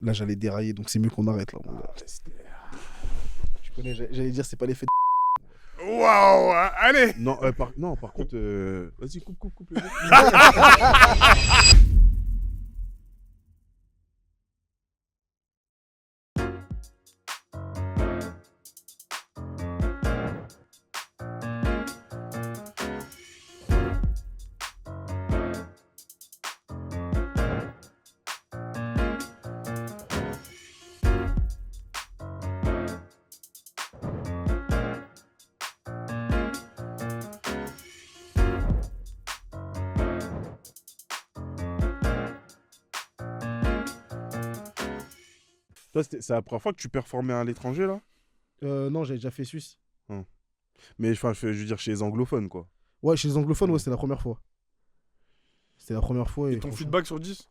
Là, j'allais dérailler, donc c'est mieux qu'on arrête là. Mon gars. Tu connais, j'allais dire, c'est pas l'effet. Waouh, allez. Non, non, par contre, vas-y, coupe. Le Toi, c'est la première fois que tu performais à l'étranger, là? Non, j'avais déjà fait Suisse. Mais enfin, je veux dire chez les anglophones, quoi. Ouais, chez les anglophones, ouais, c'était la première fois. C'était la première fois. Et ton feedback sur 10?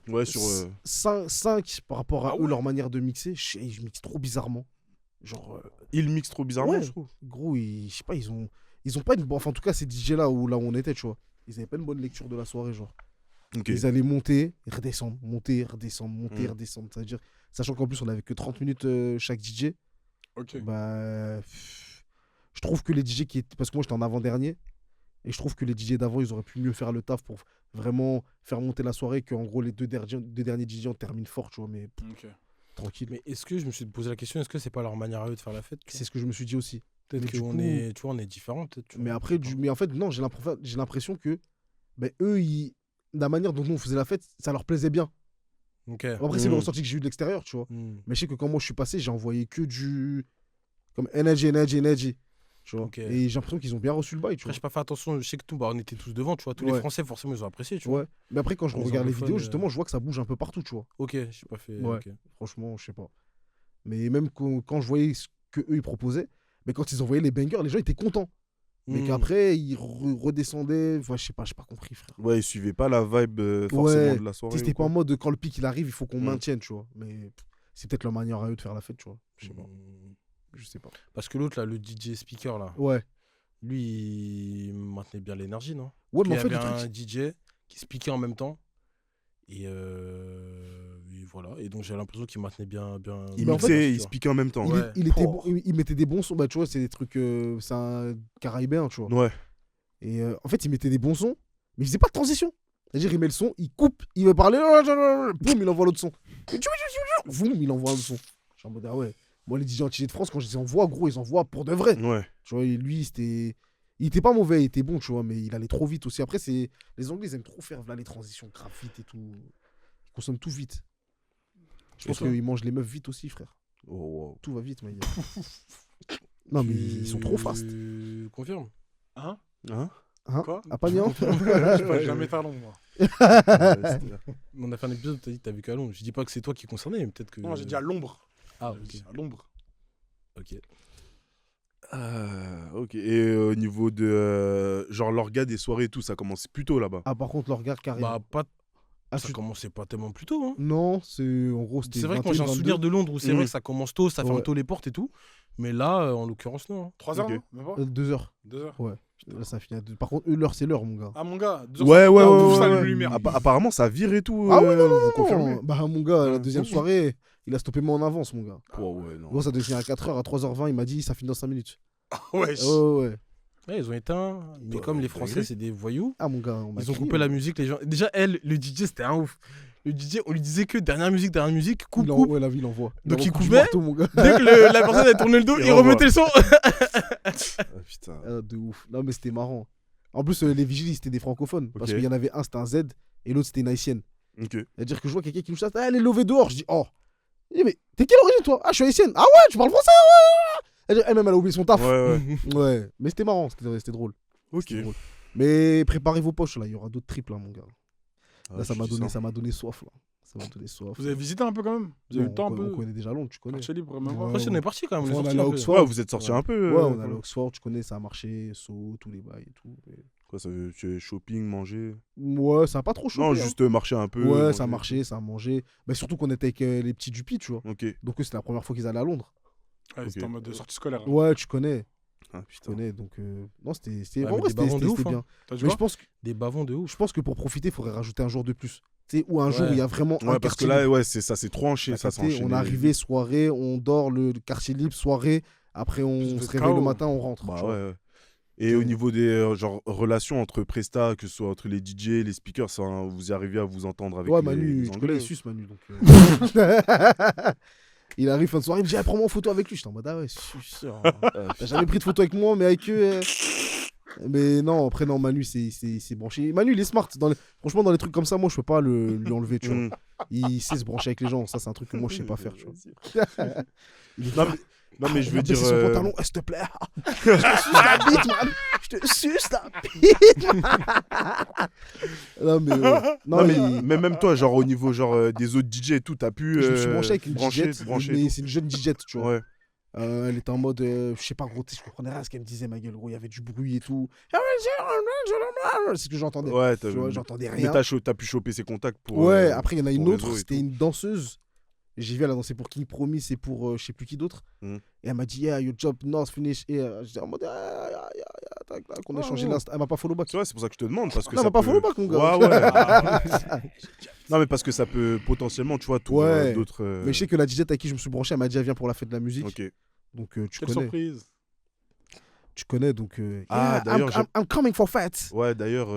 Ouais, sur... 5 par rapport à Ah eux, ouais. leur manière de mixer. Je mixe trop bizarrement. Genre, Ils mixent trop bizarrement, ouais. je trouve. Gros, je sais pas, ils ont pas une bonne. Enfin, en tout cas, ces DJ là où on était, tu vois. Ils avaient pas une bonne lecture de la soirée, genre. Ok. Ils allaient monter, redescendre, monter, redescendre, monter, Mm. redescendre. C'est-à-dire, sachant qu'en plus, on avait que 30 minutes chaque DJ. Ok. Bah, je trouve que les DJ qui étaient. Parce que moi, j'étais en avant-dernier. Et je trouve que les DJ d'avant, ils auraient pu mieux faire le taf pour vraiment faire monter la soirée. Qu'en gros, les deux derniers DJ, on termine fort, tu vois. Mais Ok. tranquille. Mais est-ce que je me suis posé la question, est-ce que c'est pas leur manière à eux de faire la fête? C'est ce que je me suis dit aussi. Peut-être mais du qu'on coup- est, tu vois, on est différents, peut-être. tu Mais vois. après, mais en fait, non, j'ai l'impression que ben, eux, la manière dont nous on faisait la fête, ça leur plaisait bien. Ok. Après, c'est le ressenti que j'ai eu de l'extérieur, tu vois. Hmm. Mais je sais que quand moi je suis passé, j'ai envoyé que du. Comme energy. Tu vois. Ok. Et j'ai l'impression qu'ils ont bien reçu le bail, tu Après, vois. j'ai pas fait attention, je sais que tout, bah, on était tous devant, tu vois. Tous les Ouais. Français, forcément, ils ont apprécié, tu vois. Ouais. Mais après, quand je Les regarde les anglophones, vidéos, justement, je vois que ça bouge un peu partout, tu vois. Ok, j'ai pas fait. Ouais. ok. Franchement, je sais pas. Mais même quand je voyais ce que eux ils proposaient, mais quand ils envoyaient les bangers, les gens étaient contents. Mais Hmm. qu'après, ils redescendaient. Enfin, je sais pas, j'ai pas compris, frère. Ouais, ils suivaient pas la vibe forcément Ouais, de la Tu soirée. sais, c'était ou pas en quoi. mode quand le pic il arrive, il faut qu'on Mm. maintienne, tu vois. Mais c'est peut-être leur manière à eux de faire la fête, tu vois. Je sais pas. Hmm. Je sais pas. Parce que l'autre, là, le DJ speaker, là, Ouais. lui, il maintenait bien l'énergie, non? Ouais, Il mais y en fait, avait le un truc. DJ qui speakait en même temps. Et voilà. Et donc, j'ai l'impression qu'il maintenait bien. Ils Mais en fait, mixaient, tu ils vois. speakaient en même temps. Ouais. Il était Oh. bon, il mettait des bons sons. Bah, tu vois, c'est des trucs. C'est un caribéen, tu vois. Ouais. Et en fait, il mettait des bons sons, mais il faisait pas de transition. C'est-à-dire, il met le son, il coupe, il veut parler, boum, il envoie l'autre son. Boum, il envoie l'autre son. Je suis en mode, ah ouais. Moi, les DJ entiers de France, quand je les envoie, gros, ils envoient pour de vrai. Ouais. Tu vois, et lui, c'était. Il était pas mauvais, il était bon, tu vois, mais il allait trop vite aussi. Après, c'est les Anglais, ils aiment trop faire là, les transitions grave vite et tout. Ils consomment tout vite. Je Et pense toi qu'ils mangent les meufs vite aussi, frère. Oh, wow. Tout va vite, mais. Non, mais ils sont trop fast. Tu confirmes? Hein? Hein? Hein Quoi? À Pagnan Je passe jamais talon, moi. Ouais, c'était- On a fait un épisode où t'as dit que t'as vécu à Londres. Je dis pas que c'est toi qui est concerné, mais peut-être que. Non, j'ai dit à l'ombre. Ah, J'ai ok. dit à l'ombre. Ok. Ok. Et au niveau de genre l'orga des soirées et tout, ça commence plus tôt là-bas. Ah, par contre, leur regard carré. Bah, pas. Ah, Ça tu- commençait pas tellement plus tôt, hein. Non, c'est en gros, c'était. C'est vrai que moi j'ai un 21, souvenir de Londres où c'est vrai que ça commence tôt, ça ferme Ouais. tôt les portes et tout. Mais là, en l'occurrence, non. hein. 3 heures, Ok. non? Même pas? 2 heures. 2 heures. Ouais. Là, ça finit à 2. Par contre, l'heure, c'est l'heure, mon gars. Ah, mon gars, 2 heures. Ouais, ouais, Ah, ouais, ouf, ouais, ça, ouais. les lumières. Apparemment, ça vire et tout. Ah oui, non, vous confirmez? Bah, mon gars, la Ouais. deuxième soirée, il a stoppé moi en avance, mon gars. Oh, ouais, non. Gros, ça devait finir à 4h, à 3h20, il m'a dit, ça finit dans 5 minutes. Wesh. Ouais. Ouais, ils ont éteint. Mais Ouais, comme les dinguerie. Français, c'est des voyous, Ah, mon gars, on m'a ils ont crié, coupé la mais- musique. Les gens... Déjà, elle, le DJ, c'était un ouf. Le DJ, on lui disait que dernière musique, coupe. Ouais, la vie, il envoie. Donc, il envoie du coupait. marteau, mon gars. Dès que la personne a tourné le dos, Il il renvoie. remettait le son. Ah, putain. Ah, de ouf. Non, mais c'était marrant. En plus, les vigiles, c'était des francophones. Parce Ok. qu'il y en avait un, c'était un Z, et l'autre, c'était une haïtienne. Ok. C'est-à-dire que je vois quelqu'un qui nous chasse, ah, elle est levée dehors. Je dis, oh. Il dit, mais t'es quelle origine, toi? Ah, je suis haïtienne. Ah ouais, tu parles français? Ouais. Elle-même, elle a oublié son taf. Ouais, ouais. Ouais, mais c'était marrant, c'était drôle. Ok. C'était drôle. Mais préparez vos poches, là, il y aura d'autres triples, là, mon gars. Ah, Là, ça tu m'a dis donné soif, là. Ça m'a donné soif. Vous avez visité un peu quand même? Vous avez eu Non, le temps un on peu? connaît déjà Londres, tu connais. Quartier libre, même Ouais. pas. Après, si on est parti quand même. On est On sorti allait à un peu. Oxford. Ouais, vous êtes sortis Ouais. un peu. Ouais, on allait à Oxford, tu connais, ça a marché, saut, tous les bails et tout. Quoi, ça veut tu es shopping, manger? Ouais, ça a pas trop chopé. Non, hein. juste marcher un peu. Ouais, manger. ça a marché, ça a mangé. Mais surtout qu'on était avec les petits Dupi, tu vois. Ok. Donc, eux, c'était la première fois qu'ils allaient à Londres. Ouais, c'était Ok. en mode sortie scolaire. hein. Ouais, tu connais. Ah, Je putain. connais, donc non, c'était Ouais, en mais vrai, des bavons de c'était ouf, bien. T'as dit Mais quoi Des bavons de ouf. je pense que pour profiter, il faudrait rajouter un jour de plus. Tu sais, ou un jour où Ouais. il y a vraiment un Ouais, parce que quartier là, libre. ouais, c'est ça, c'est trop enchaîné. T'as Ça capté, s'enchaîne. on est arrivé, soirée, on dort, le quartier libre, soirée. Après, on Plus de se réveille le KO. matin, on rentre. Bah tu vois. ouais. Et au niveau des genre, relations entre Presta, que ce soit entre les DJ, les speakers, ça, hein, vous y arrivez à vous entendre avec Ouais, les Manu, tu connais, Anglais il suce Manu. Donc, il arrive fin de soirée, il me dit, ah, prends-moi en photo avec lui. J'étais en mode, ah ouais, suceur. T'as jamais pris de photo avec moi, mais avec eux. Mais non, après, non, Manu, c'est branché. Manu, il est smart. Franchement, dans les trucs comme ça, moi, je peux pas lui enlever, tu vois. Mm. Il sait se brancher avec les gens. Ça, c'est un truc que moi, je sais pas faire, tu vois. Il est Non, mais je veux dire. son pantalon, s'il te plaît. Je te suce la bite, man. Je te suce la bite. Non, mais. Non, mais même toi, genre au niveau genre, des autres DJ et tout, t'as pu. Je me suis branché avec une brancher, DJ, brancher et mais tout. c'est une jeune DJ, tu vois. Ouais. Elle était en mode, je sais pas, gros, je comprenais rien à ce qu'elle me disait, ma gueule, gros. Il y avait du bruit et tout. C'est ce que j'entendais. Ouais, Tu vois, j'entendais mais rien. t'as pu choper ses contacts pour. Ouais, après, il y en a une pour autre, réseau et c'était tout. une danseuse. J'ai vu, elle a dansé pour King Promise et pour je sais plus qui d'autre. Mhm. Et elle m'a dit, yeah, your job not finished. Et j'étais en mode, tac, tac, on a échangé l'Insta. Elle m'a pas follow back. C'est vrai, c'est pour ça que je te demande. Parce que Non, ça elle m'a pas peut- follow back, mon gars. Ouais, ouais. Non, mais parce que ça peut potentiellement, tu vois, t'ouvrir Ouais. d'autres. Mais je sais que la DJ avec qui je me suis branché, elle m'a dit, elle vient pour la fête de la musique. Ok. Donc tu Quelle connais. surprise. Tu connais, donc. Ah, yeah, d'ailleurs, I'm coming for fête. Ouais, d'ailleurs,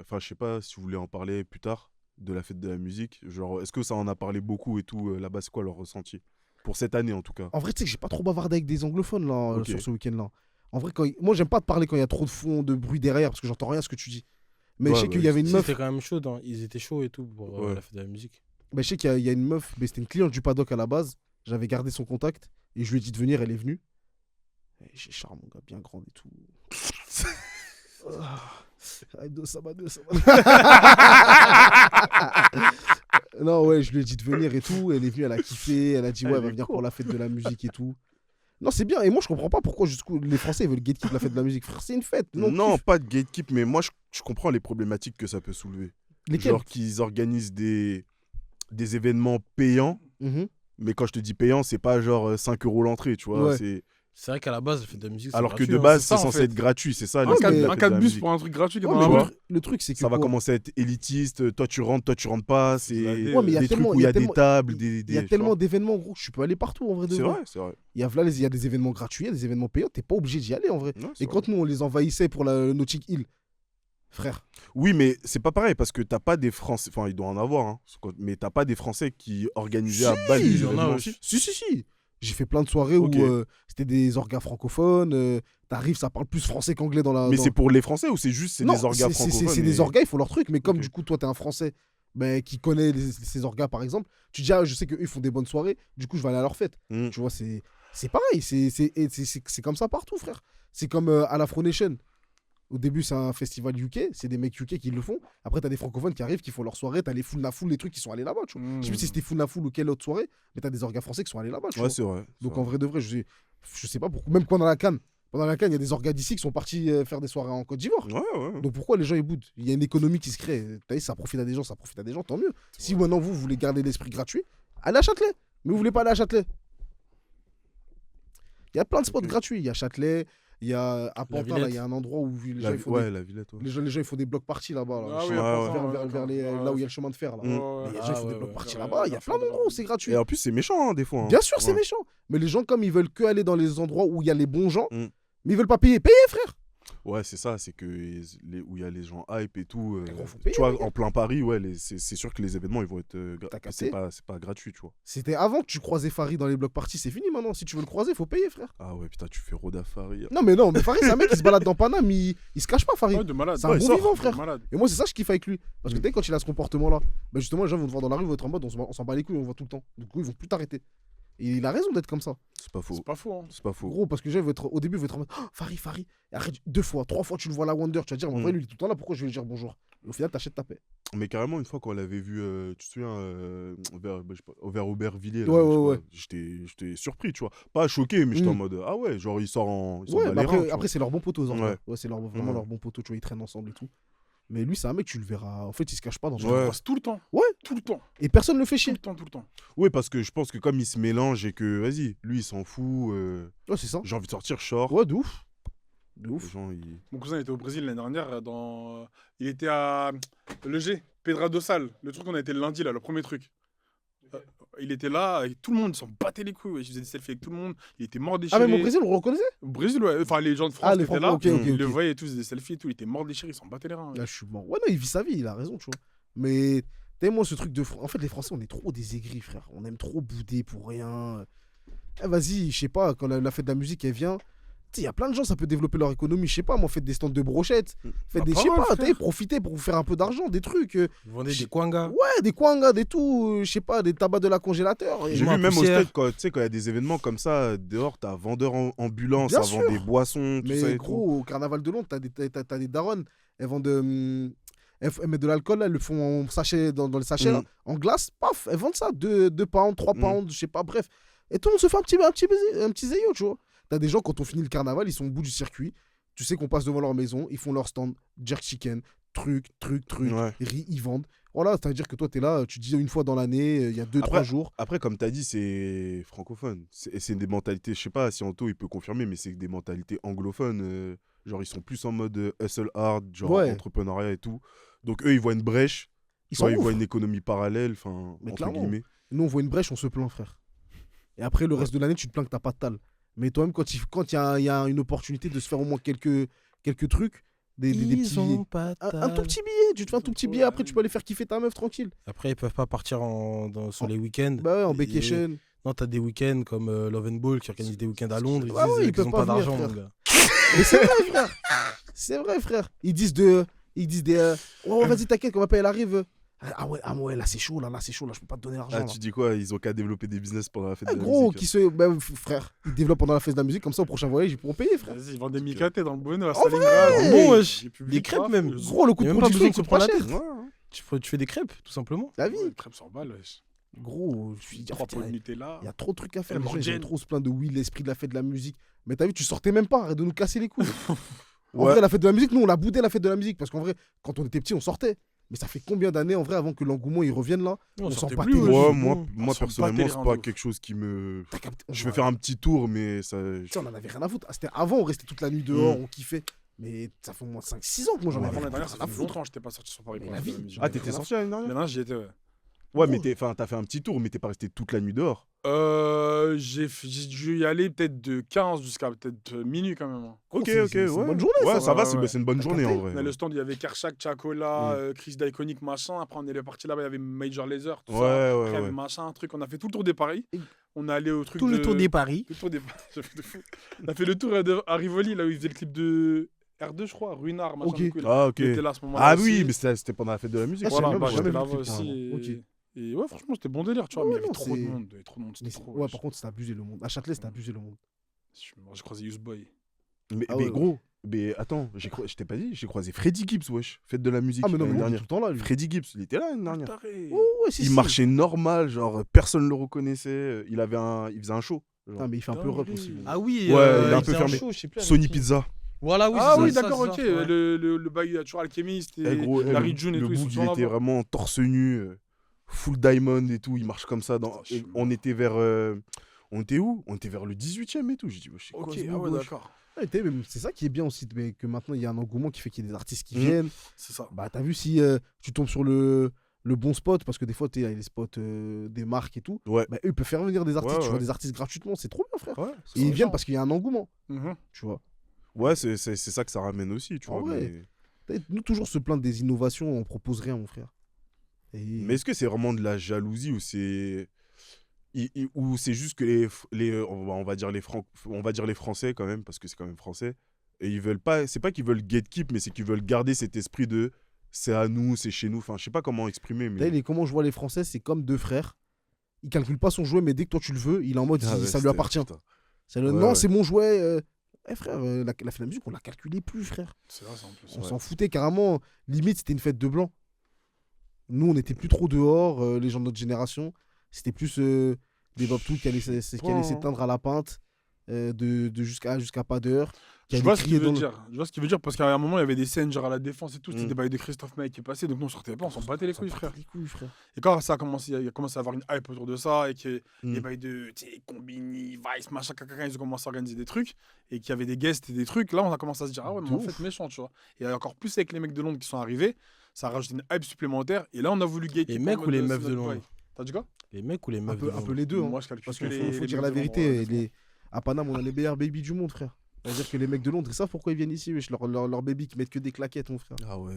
enfin, je sais pas si vous voulez en parler plus tard de la fête de la musique. Genre, est-ce que ça en a parlé beaucoup et tout là-bas, c'est quoi leur ressenti pour cette année en tout cas? En vrai, tu sais que j'ai pas trop bavardé avec des anglophones là, Ok. sur ce week-end-là. En vrai, moi, j'aime pas te parler quand il y a trop de fond, de bruit derrière, parce que j'entends rien à ce que tu dis. Mais Ouais, je sais bah, qu'il y avait une meuf. C'était quand même chaud, hein. Ils étaient chauds et tout pour Ouais. la fête de la musique. Mais je sais qu'il y a une meuf, mais c'était une cliente du paddock à la base. J'avais gardé son contact et je lui ai dit de venir, elle est venue. Et j'ai charme, mon gars, bien grande et tout. Non, ouais, je lui ai dit de venir et tout. Elle est venue, elle a kiffé. Elle a dit, ouais, elle va venir pour la fête de la musique et tout. Non, c'est bien. Et moi, je comprends pas pourquoi jusqu'où les Français ils veulent gatekeep la fête de la musique. Frère, c'est une fête. Non, pas de gatekeep, mais moi je comprends les problématiques que ça peut soulever. Lesquels Genre qu'ils organisent des événements payants, Mhm. mais quand je te dis payant, c'est pas genre 5 € l'entrée, tu vois. Ouais. C'est vrai qu'à la base, la fête de la musique, c'est Alors que gratuit, de hein. base, c'est ça, c'est en censé fait. être gratuit, c'est ça. Un l'esprit de la cas fête de la bus musique. pour un truc gratuit qui est Ouais, dans mais la tu main. vois. le truc, c'est que. Ça va quoi, commencer à être élitiste, toi tu rentres, toi tu rentres pas, c'est Ouais, mais il y a des tellement- trucs où il il y y a a des tellement- tables, Il y a tu vois. tellement d'événements, gros, je peux aller partout en vrai de C'est vrai. vrai, c'est vrai. Il y a des événements gratuits, il y a des événements payants, t'es pas obligé d'y aller en vrai. Ouais, c'est Et vrai. quand nous on les envahissait pour le Notting Hill, frère, Oui, mais c'est pas pareil parce que t'as pas des Français, enfin il doit en avoir, hein, mais t'as pas des Français qui organisaient à Si, balle il des y en a événements aussi. aussi. si. J'ai fait plein de soirées Ok. où c'était des orgas francophones, t'arrives, ça parle plus français qu'anglais dans la. Mais dans- c'est pour les Français ou c'est juste Non, des orgas francophones c'est et- des orgas, ils font leur truc, mais comme Ok. du coup toi t'es un Français qui connaît ces orgas par exemple, tu dis, ah, je sais qu'eux ils font des bonnes soirées, du coup je vais aller à leur fête. Mm. Tu vois, c'est pareil, c'est comme ça partout, frère. C'est comme à l'Afro Nation. Au début, c'est un festival UK, c'est des mecs UK qui le font. Après, t'as des francophones qui arrivent, qui font leur soirée, t'as les Full na Full, les trucs qui sont allés là-bas. Tu vois. Je sais plus si c'était Full na Full ou quelle autre soirée, mais t'as des orgas français qui sont allés là-bas. Tu Ouais, vois. c'est vrai. c'est Donc vrai. en vrai de vrai, je sais pas pourquoi. Même pendant la Cannes, il y a des orgas d'ici qui sont partis faire des soirées en Côte d'Ivoire. Ouais. Donc pourquoi les gens ils boudent? Il y a une économie qui se crée. T'as vu, ça profite à des gens, tant mieux. Si maintenant vous voulez garder l'esprit gratuit, allez à Châtelet. Mais vous voulez pas aller à Châtelet? Il y a plein de spots Ok. gratuits. Il y a Châtelet, il y a à Pantin, là, Villette. il y a un endroit où les gens, La, ils font ouais, la Villette. Ouais. les gens, ils font des blocs parties là-bas. Là. Ah Je oui, sais pas, ouais, là où il y a le chemin de fer. Là. Mm. Mais les gens, ils font des blocs parties là-bas. Il y a plein d'endroits où c'est gratuit. Et en plus, c'est méchant, hein, des fois. hein. Bien sûr, c'est Ouais. méchant. Mais les gens, comme ils veulent que aller dans les endroits où il y a les bons gens, Mm. mais ils veulent pas payer. Payez, frère. Ouais, c'est ça, c'est que où il y a les gens hype et tout. gros, faut payer, tu vois, les gars. en plein Paris, ouais, c'est sûr que les événements, ils vont être. T'as capté C'est pas gratuit, tu vois. C'était avant que tu croisais Farid dans les blocs parties. C'est fini maintenant. Si tu veux le croiser, faut payer, frère. Ah ouais, putain, tu fais Rodafari. Non, mais Farid, c'est un mec qui se balade dans Paname. Il se cache pas, Farid. Ouais, de malade. C'est un Ouais, bon il sort. vivant, De frère. malade. Et moi, c'est ça que je kiffe avec lui. Parce que dès quand il a ce comportement-là, bah justement, les gens vont te voir dans la rue, ils vont être en mode on s'en bat les couilles, on voit tout le temps. Du coup, ils vont plus t'arrêter. Et il a raison d'être comme ça. C'est pas faux. C'est pas faux. Hein. C'est pas faux. Gros, parce que les gens, au début, ils vont être en mode Farid. Et arrête, 2 fois, 3 fois, tu le vois à la Wonder, tu vas dire, en vrai, lui, il est tout le temps là, pourquoi je vais lui dire bonjour? Et au final, t'achètes ta paix. Mais carrément, une fois qu'on l'avait vu, tu te souviens, vers Aubervilliers, là, Ouais, je sais ouais, pas, j'étais surpris, tu vois. Pas choqué, mais j'étais en Mm. mode, ah ouais, genre, ils sortent en. Ouais, mais les reins, tu vois. après c'est leur bon poteau, genre. Ouais. Ouais, c'est vraiment Ouais. leur bon poteau, tu vois, ils traînent ensemble et tout. Mais lui, c'est un mec, tu le verras. En fait, il se cache pas dans Je le le Ouais. croise tout le temps. Ouais. Tout le temps. Et personne le fait Tout chier. le temps, tout le temps. Ouais, parce que je pense que comme ils se mélangent et que, vas-y, lui, il s'en fout, Ouais, c'est ça. j'ai envie de sortir, je sors. Ouais, de ouf. De Les ouf. gens, ils... Mon cousin était au Brésil l'année dernière. Il était à le G, Pedra do Sal. Le truc, on a été le lundi, là, le premier truc. Il était là, et tout le monde s'en battait les couilles. Ouais. Il faisait des selfies avec tout le monde. Il était mort déchiré. Ah, même au Brésil, on le reconnaissait? Au Brésil, ouais. Enfin, les gens de France Ah, qui les étaient Francs, là, ok, ok, ils le ok. voyaient et tous, ils faisaient des selfies et tout. Il était mort déchiré, ils s'en battaient les reins. Ouais. Là, je suis mort. Ouais, non, il vit sa vie, il a raison, tu vois. Mais, t'as moi, ce truc de. En fait, les Français, on est trop des aigris, frère. On aime trop bouder pour rien. Eh, vas-y, je sais pas, quand la fête de la musique, elle vient. Tu sais, il y a plein de gens, ça peut développer leur économie. Je sais pas, moi, faites des stands de brochettes. Faites Bah, des. pas Je sais mal, pas, frère. t'sais, profitez pour vous faire un peu d'argent, des trucs. Vous vendez des kwangas. Ouais, des kwangas, des tout. Je sais pas, des tabacs de la congélateur. Et- J'ai moi, vu même au poussière. stade, quand tu sais, quand il y a des événements comme ça, dehors, t'as vendeur ambulance, Bien ça vend sûr. des boissons, tout ça Mais et gros, au carnaval de Londres, t'as des daronnes. Elles vendent. Elles mettent de l'alcool, là, elles le font en sachet, dans les sachets, là, en glace. Paf, elles vendent ça. 2 pounds, 3 pounds, je sais pas, bref. Et tout le monde se fait un petit zéyo, tu vois. T'as des gens, quand on finit le carnaval, ils sont au bout du circuit. Tu sais qu'on passe devant leur maison, ils font leur stand, jerk chicken, truc. Ouais. Riz, ils vendent. Voilà, c'est-à-dire que toi, t'es là, tu dis une fois dans l'année, il y a 2-3 jours. Après, comme tu as dit, c'est francophone. C'est des mentalités, je sais pas si Anto il peut confirmer, mais c'est des mentalités anglophones. Genre, ils sont plus en mode hustle hard, genre Ouais. entrepreneuriat et tout. Donc, eux, ils voient une brèche, Ils tu vois, sont ils voient ouf. une économie parallèle, enfin, Mais entre clairement. guillemets. Nous, on voit une brèche, on se plaint, frère. Et après, le reste de l'année, tu te plains que t'as pas de tal. Mais toi-même, quand il y a une opportunité de se faire au moins quelques trucs, des petits billets. Un tout petit billet, tu te fais un tout petit billet, après tu peux aller faire kiffer ta meuf tranquille. Après, ils peuvent pas partir sur les week-ends. Bah ouais, en Et- vacation. Non, t'as des week-ends comme Love and Ball qui organise des week-ends à Londres. Ils Ouais, disent ouais, ils qu'ils peuvent ont pas pas venir, d'argent, frère. mon gars. Mais c'est vrai, frère. C'est vrai, frère. Ils disent des. Oh, vas-y, t'inquiète, quand ma paix elle arrive. Ah ouais, là c'est chaud, là c'est chaud, là je peux pas te donner l'argent. Ah, là. tu dis quoi? Ils ont qu'à développer des business pendant la fête Ah, de la gros, musique. qui se. Bah, frère, ils développent pendant la fête de la musique, comme ça au prochain voyage ils pourront payer, frère. Vas-y, ils vendent des Mikaté dans le bonheur à En Stalingrad. vrai. Bon, wesh. J'ai publié Des crêpes grave, même. Gros, le coût Y a de même pas production besoin il de se coûte pas prendre la cher. tête. Ouais, ouais. Tu fais des crêpes, tout simplement. La vie. Les crêpes 100 balles, wesh. Gros, je suis. En 3 fait, pots de Nutella. il y a trop de trucs à faire. Elle Les gens, ils mange ont Jen. trop se plaindre de oui, l'esprit de la fête de la musique. Mais t'as vu, tu sortais même pas, arrête de nous casser les couilles. En Ouais. vrai, la fête de la musique, nous, on l'a boudé la fête de la musique. Parce qu'en vrai, quand on était petit, on sortait. Mais ça fait combien d'années, en vrai, avant que l'engouement il revienne là? On On s'en sortait battait plus, les wesh. Ouais, couilles. moi On s'en personnellement, battait les c'est reins pas de ouf. quelque chose qui me. T'as capté? Je vais faire un petit tour, mais ça. Tu sais, on en avait rien à foutre. Ah, c'était avant, on restait toute la nuit dehors, on kiffait. Mais ça fait au moins 5-6 ans que moi j'en ai Avant rien l'année dernière, ça à fait foutre. longtemps que j'étais pas sorti sur Paris. Mais pour la la fête vie. de musique. Ah, t'étais sorti l'année L'année dernière? dernière, j'y étais, ouais. Ouais, mais t'as fait un petit tour, mais t'es pas resté toute la nuit dehors. J'ai dû y aller peut-être de 15 jusqu'à peut-être minuit quand même. Hein. Ok, c'est- ok, c'est une ouais. bonne journée, Ouais, ça. ça va, Ouais, ouais. c'est une bonne T'as journée en capté? vrai. On a le stand, il y avait Kershak, Chacola, Chris d'Iconic, machin. Après, on est parti là-bas, il y avait Major Lazer, tout Ouais, ça. ouais, Après, il y avait ouais. machin, un truc. On a fait tout le tour des paris. Et- On est allé au truc Tout le tour des paris. Le tour des paris. J'ai fait de fou. On a fait le tour à Rivoli, là où il faisait le clip de R2, je crois, Ruinard, machin. Ok. du coup, là. Ah, ok. Il était là à ce moment-là. Ah aussi. oui, mais c'était pendant la fête de la musique. Ah, Voilà, j'ai bah, jamais j'étais vu le là-bas clip, aussi. apparemment. Et... et ouais, franchement, c'était bon délire, tu vois. Ouais, Mais il y avait non, trop de c'est- monde. Il y avait trop de monde. Mais C'était trop. ouais, par contre, c'était abusé le monde. À Châtelet, c'était abusé le monde. J'ai croisé Boy. Mais, Ah mais ouais, gros, mais attends, je t'ai pas dit, j'ai croisé Freddy Gibbs, wesh. Fête de la musique Ah, mais non, mais l'année non, il est dernière. tout le temps là, lui. Freddy Gibbs, il était là l'année dernière. Oh, ouais, si, Il si. marchait normal, genre personne le reconnaissait. Il faisait un show. genre. Ah, mais il fait un peu rep aussi. Dinguerie. Ah oui, Ouais, il est un peu faisait fermé. show, je sais plus avec Sony qui. Pizza. Voilà, oui. Ah c'est oui, ça, d'accord, c'est ok. ça, ouais. Le bail, il y a toujours Alchemist et Eh, gros, Larry le- June et le tout. Ils sont boug, il toujours était là-bas. vraiment torse nu, full diamond et tout. Il marche comme ça. Putain, je suis On était vers. On était où? On était vers le 18e et tout. J'ai dit, wesh, c'est quoi Ok, ce ah boug, ouais, wesh d'accord. Ouais, mais c'est ça qui est bien aussi, mais que maintenant il y a un engouement qui fait qu'il y a des artistes qui Mhm. viennent. C'est ça. Bah, t'as vu si tu tombes sur le bon spot, parce que des fois, il y a les spots des marques et tout. Ouais. Bah, eux, ils peuvent faire venir des artistes. Ouais, Tu vois ouais. des artistes gratuitement, c'est trop bien, frère. Ouais, Et ils viennent parce qu'il y a un engouement, Mhm. tu vois. ouais c'est ça que ça ramène aussi, tu Ah vois. ouais. Nous, toujours se plaindre des innovations, on propose rien, mon frère. Et... Mais est-ce que c'est vraiment de la jalousie ou c'est juste que on va dire les Français quand même, parce que c'est quand même français, et ils veulent pas, c'est pas qu'ils veulent gatekeep, mais c'est qu'ils veulent garder cet esprit de c'est à nous, c'est chez nous. Enfin, je sais pas comment exprimer, T'as vu, mais comment je vois les Français, c'est comme deux frères. Ils calculent pas son jouet, mais dès que toi tu le veux, il est en mode Ah ouais, ça lui c'était- appartient. putain. Ouais, Non, ouais. c'est mon jouet. Frère, la fête de la musique, on la calculait plus, frère. C'est vrai, ça en plus. On Ouais. s'en foutait carrément. Limite, c'était une fête de blanc. Nous, on n'était plus trop dehors, les gens de notre génération. C'était plus des Bobtous qui allaient s'éteindre à la pinte. jusqu'à pas d'heure. Je vois ce qu'il veut dire. Je vois ce qu'il veut dire parce qu'à un moment, il y avait des scènes genre à la défense et tout. C'était des bails de Christophe Maé qui est passé. Donc nous, on sortait pas, on s'en battait les couilles, frère. Et quand ça a commencé, il a commencé à avoir une hype autour de ça et que les bails de Combini, Vice, machin, caca, ils ont commencé à organiser des trucs et qu'il y avait des guests et des trucs. Là, on a commencé à se dire, ah ouais, mais en fait, méchant, tu vois. Et encore plus avec les mecs de Londres qui sont arrivés, ça a rajouté une hype supplémentaire. Et là, on a voulu gay. Les mecs ou les meufs de Londres? T'as dit quoi? Les mecs ou les meufs de Londres? Un peu les deux. Moi, je calcule Parce que qu'il faut dire la vérité. À Paname, on a les meilleurs baby du monde, frère. C'est-à-dire que les mecs de Londres, ils savent pourquoi ils viennent ici, wesh. Leur baby qui mettent que des claquettes, mon frère. Ah ouais.